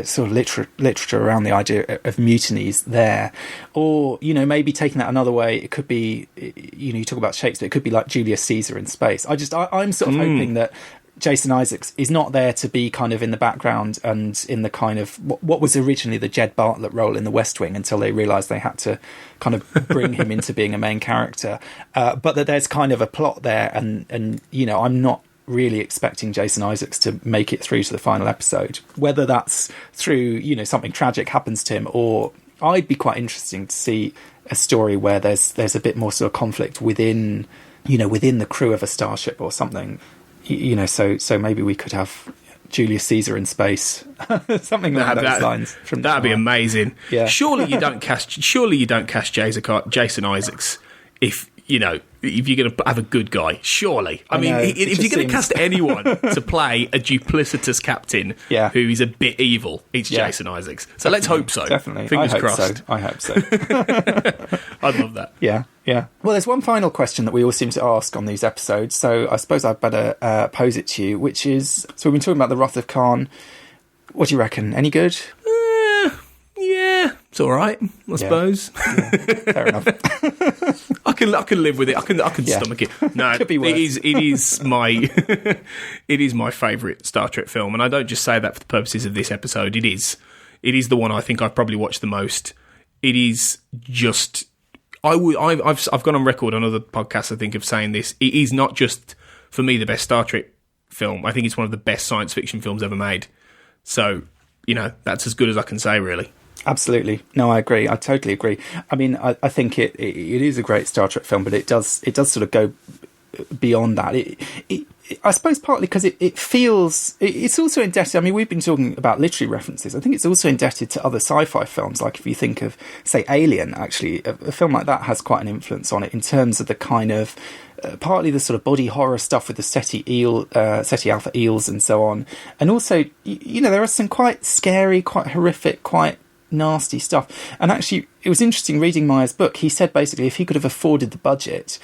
sort of literature around the idea of mutinies there, or, you know, maybe taking that another way, it could be, you know, you talk about Shakespeare, it could be like Julius Caesar in space. I'm sort of hoping that Jason Isaacs is not there to be kind of in the background and in the kind of what was originally the Jed Bartlett role in The West Wing, until they realised they had to kind of bring him into being a main character, but that there's kind of a plot there, and you know, I'm not really expecting Jason Isaacs to make it through to the final episode, whether that's through, you know, something tragic happens to him, or I'd be quite interesting to see a story where there's a bit more sort of conflict within the crew of a starship or something. You know, so maybe we could have Julius Caesar in space, something along those lines. That'd be amazing. Yeah. Surely you don't cast Jason Isaacs if you're going to have a good guy. Surely, I mean, if you're going to cast anyone to play a duplicitous captain who is a bit evil, it's Jason Isaacs. So let's hope so. Definitely, fingers crossed. I hope so. I'd love that. Yeah. Well, there's one final question that we all seem to ask on these episodes, so I suppose I'd better pose it to you, which is, so we've been talking about the Wrath of Khan. What do you reckon? Any good? Yeah, it's all right, I suppose. Yeah, fair enough. I can live with it. I can stomach it. No, Could be worse. it is my favourite Star Trek film, and I don't just say that for the purposes of this episode. It is the one I think I've probably watched the most. It is just. I've gone on record on other podcasts, I think, of saying this. It is not just, for me, the best Star Trek film. I think it's one of the best science fiction films ever made. So, you know, that's as good as I can say, really. Absolutely. No, I agree. I totally agree. I mean, I think it is a great Star Trek film, but it does sort of go beyond that. I suppose partly because it feels... It's also indebted... I mean, we've been talking about literary references. I think it's also indebted to other sci-fi films. Like if you think of, say, Alien, actually, a film like that has quite an influence on it in terms of the kind of... partly the sort of body horror stuff with the Ceti Alpha eels and so on. And also, there are some quite scary, quite horrific, quite nasty stuff. And actually, it was interesting reading Meyer's book. He said basically if he could have afforded the budget...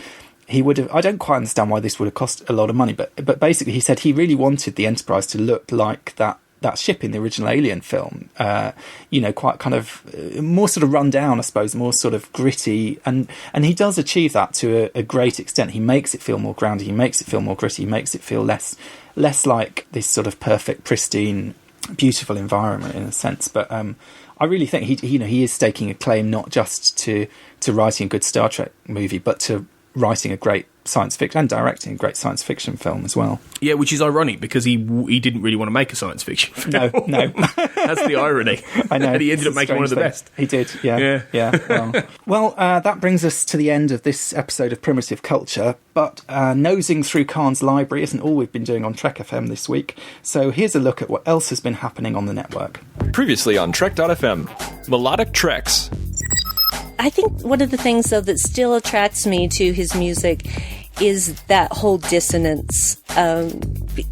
he would have... I don't quite understand why this would have cost a lot of money, but basically he said he really wanted the Enterprise to look like that ship in the original Alien film. Quite kind of more sort of run down, I suppose, more sort of gritty. And he does achieve that to a great extent. He makes it feel more grounded. He makes it feel more gritty. He makes it feel less like this sort of perfect, pristine, beautiful environment in a sense. But I really think he is staking a claim not just to writing a good Star Trek movie, but to writing a great science fiction and directing a great science fiction film as well. Yeah, which is ironic because he didn't really want to make a science fiction film. No. That's the irony. I know. And he ended up making one of the best. He did, yeah. Well, that brings us to the end of this episode of Primitive Culture, but nosing through Khan's library isn't all we've been doing on Trek FM this week, so here's a look at what else has been happening on the network. Previously on Trek.fm, Melodic Treks. I think one of the things, though, that still attracts me to his music is that whole dissonance,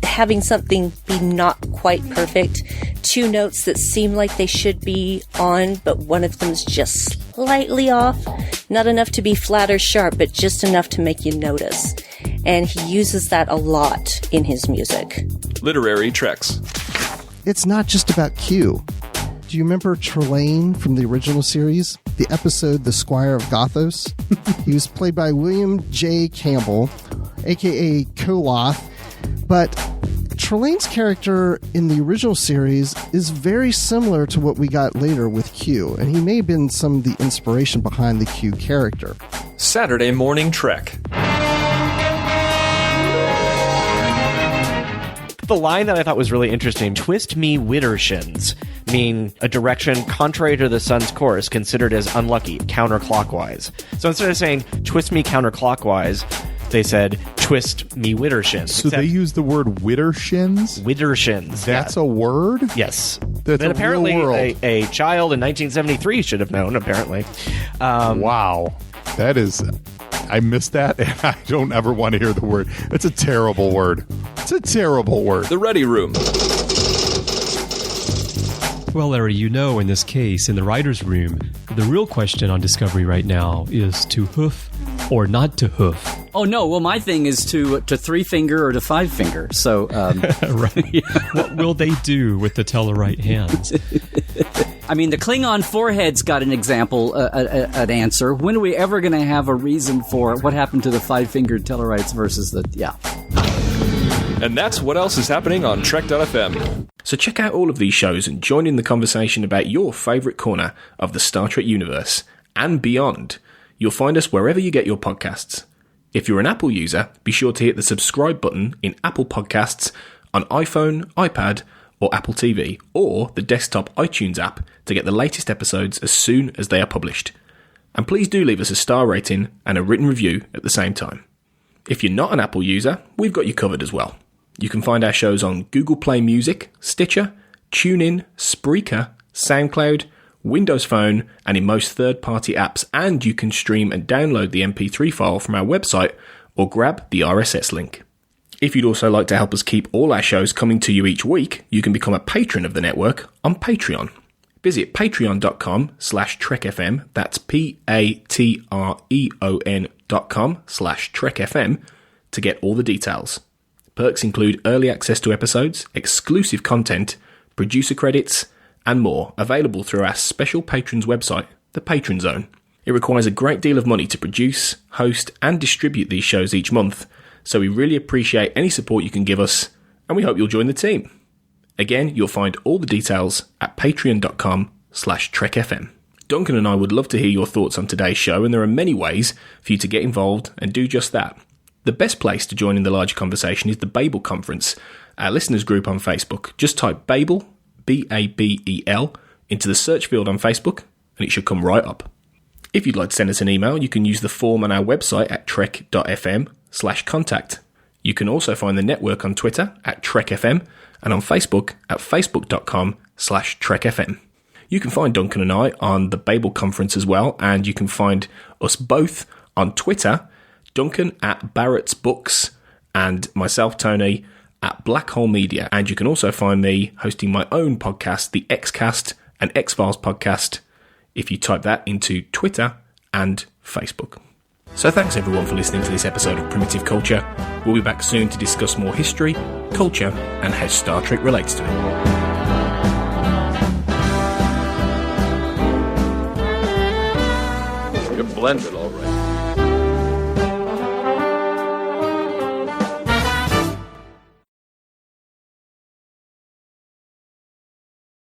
having something be not quite perfect, two notes that seem like they should be on, but one of them's just slightly off, not enough to be flat or sharp, but just enough to make you notice. And he uses that a lot in his music. Literary Treks. It's not just about Q. Do you remember Trelane from the original series? The episode The Squire of Gothos? He was played by William J. Campbell, a.k.a. Koloth. But Trelane's character in the original series is very similar to what we got later with Q, and he may have been some of the inspiration behind the Q character. Saturday Morning Trek. The line that I thought was really interesting, twist me widdershins, mean a direction contrary to the sun's course, considered as unlucky, counterclockwise. So instead of saying twist me counterclockwise, they said twist me widdershins. So they used the word widdershins? Widdershins. That's a word? Yes. That's and apparently real world. A child in 1973 should have known, apparently. Wow. That is... I missed that, and I don't ever want to hear the word. It's a terrible word. It's a terrible word. The Ready Room. Well, Larry, in this case, in the writer's room, the real question on Discovery right now is to hoof or not to hoof. Oh, no. Well, my thing is to three-finger or to five-finger. So, right. What will they do with the Tellarite hands? I mean, the Klingon forehead's got an example, an answer. When are we ever going to have a reason for what happened to the five-fingered Tellarites versus the... Yeah. And that's what else is happening on Trek.fm. So check out all of these shows and join in the conversation about your favourite corner of the Star Trek universe and beyond. You'll find us wherever you get your podcasts. If you're an Apple user, be sure to hit the subscribe button in Apple Podcasts on iPhone, iPad, or Apple TV, or the desktop iTunes app to get the latest episodes as soon as they are published. And please do leave us a star rating and a written review at the same time. If you're not an Apple user, we've got you covered as well. You can find our shows on Google Play Music, Stitcher, TuneIn, Spreaker, SoundCloud, Windows Phone, and in most third-party apps, and you can stream and download the MP3 file from our website or grab the RSS link. If you'd also like to help us keep all our shows coming to you each week, you can become a patron of the network on Patreon. Visit patreon.com/trekfm, that's patreon.com/trekfm, to get all the details. Perks include early access to episodes, exclusive content, producer credits, and more, available through our special patrons website, the Patron Zone. It requires a great deal of money to produce, host, and distribute these shows each month, so we really appreciate any support you can give us, and we hope you'll join the team. Again, you'll find all the details at patreon.com/trekfm. Duncan and I would love to hear your thoughts on today's show, and there are many ways for you to get involved and do just that. The best place to join in the larger conversation is the Babel Conference, our listeners group on Facebook. Just type Babel, B-A-B-E-L, into the search field on Facebook, and it should come right up. If you'd like to send us an email, you can use the form on our website at trek.fm/contact. You can also find the network on Twitter at TrekFM and on Facebook at facebook.com/TrekFM. You can find Duncan and I on the Babel Conference as well, and you can find us both on Twitter, Duncan at Barrett's Books and myself, Tony, at Black Hole Media. And you can also find me hosting my own podcast, the Xcast and X-Files podcast, if you type that into Twitter and Facebook. So thanks everyone for listening to this episode of Primitive Culture. We'll be back soon to discuss more history, culture, and how Star Trek relates to it. You're blended, all right.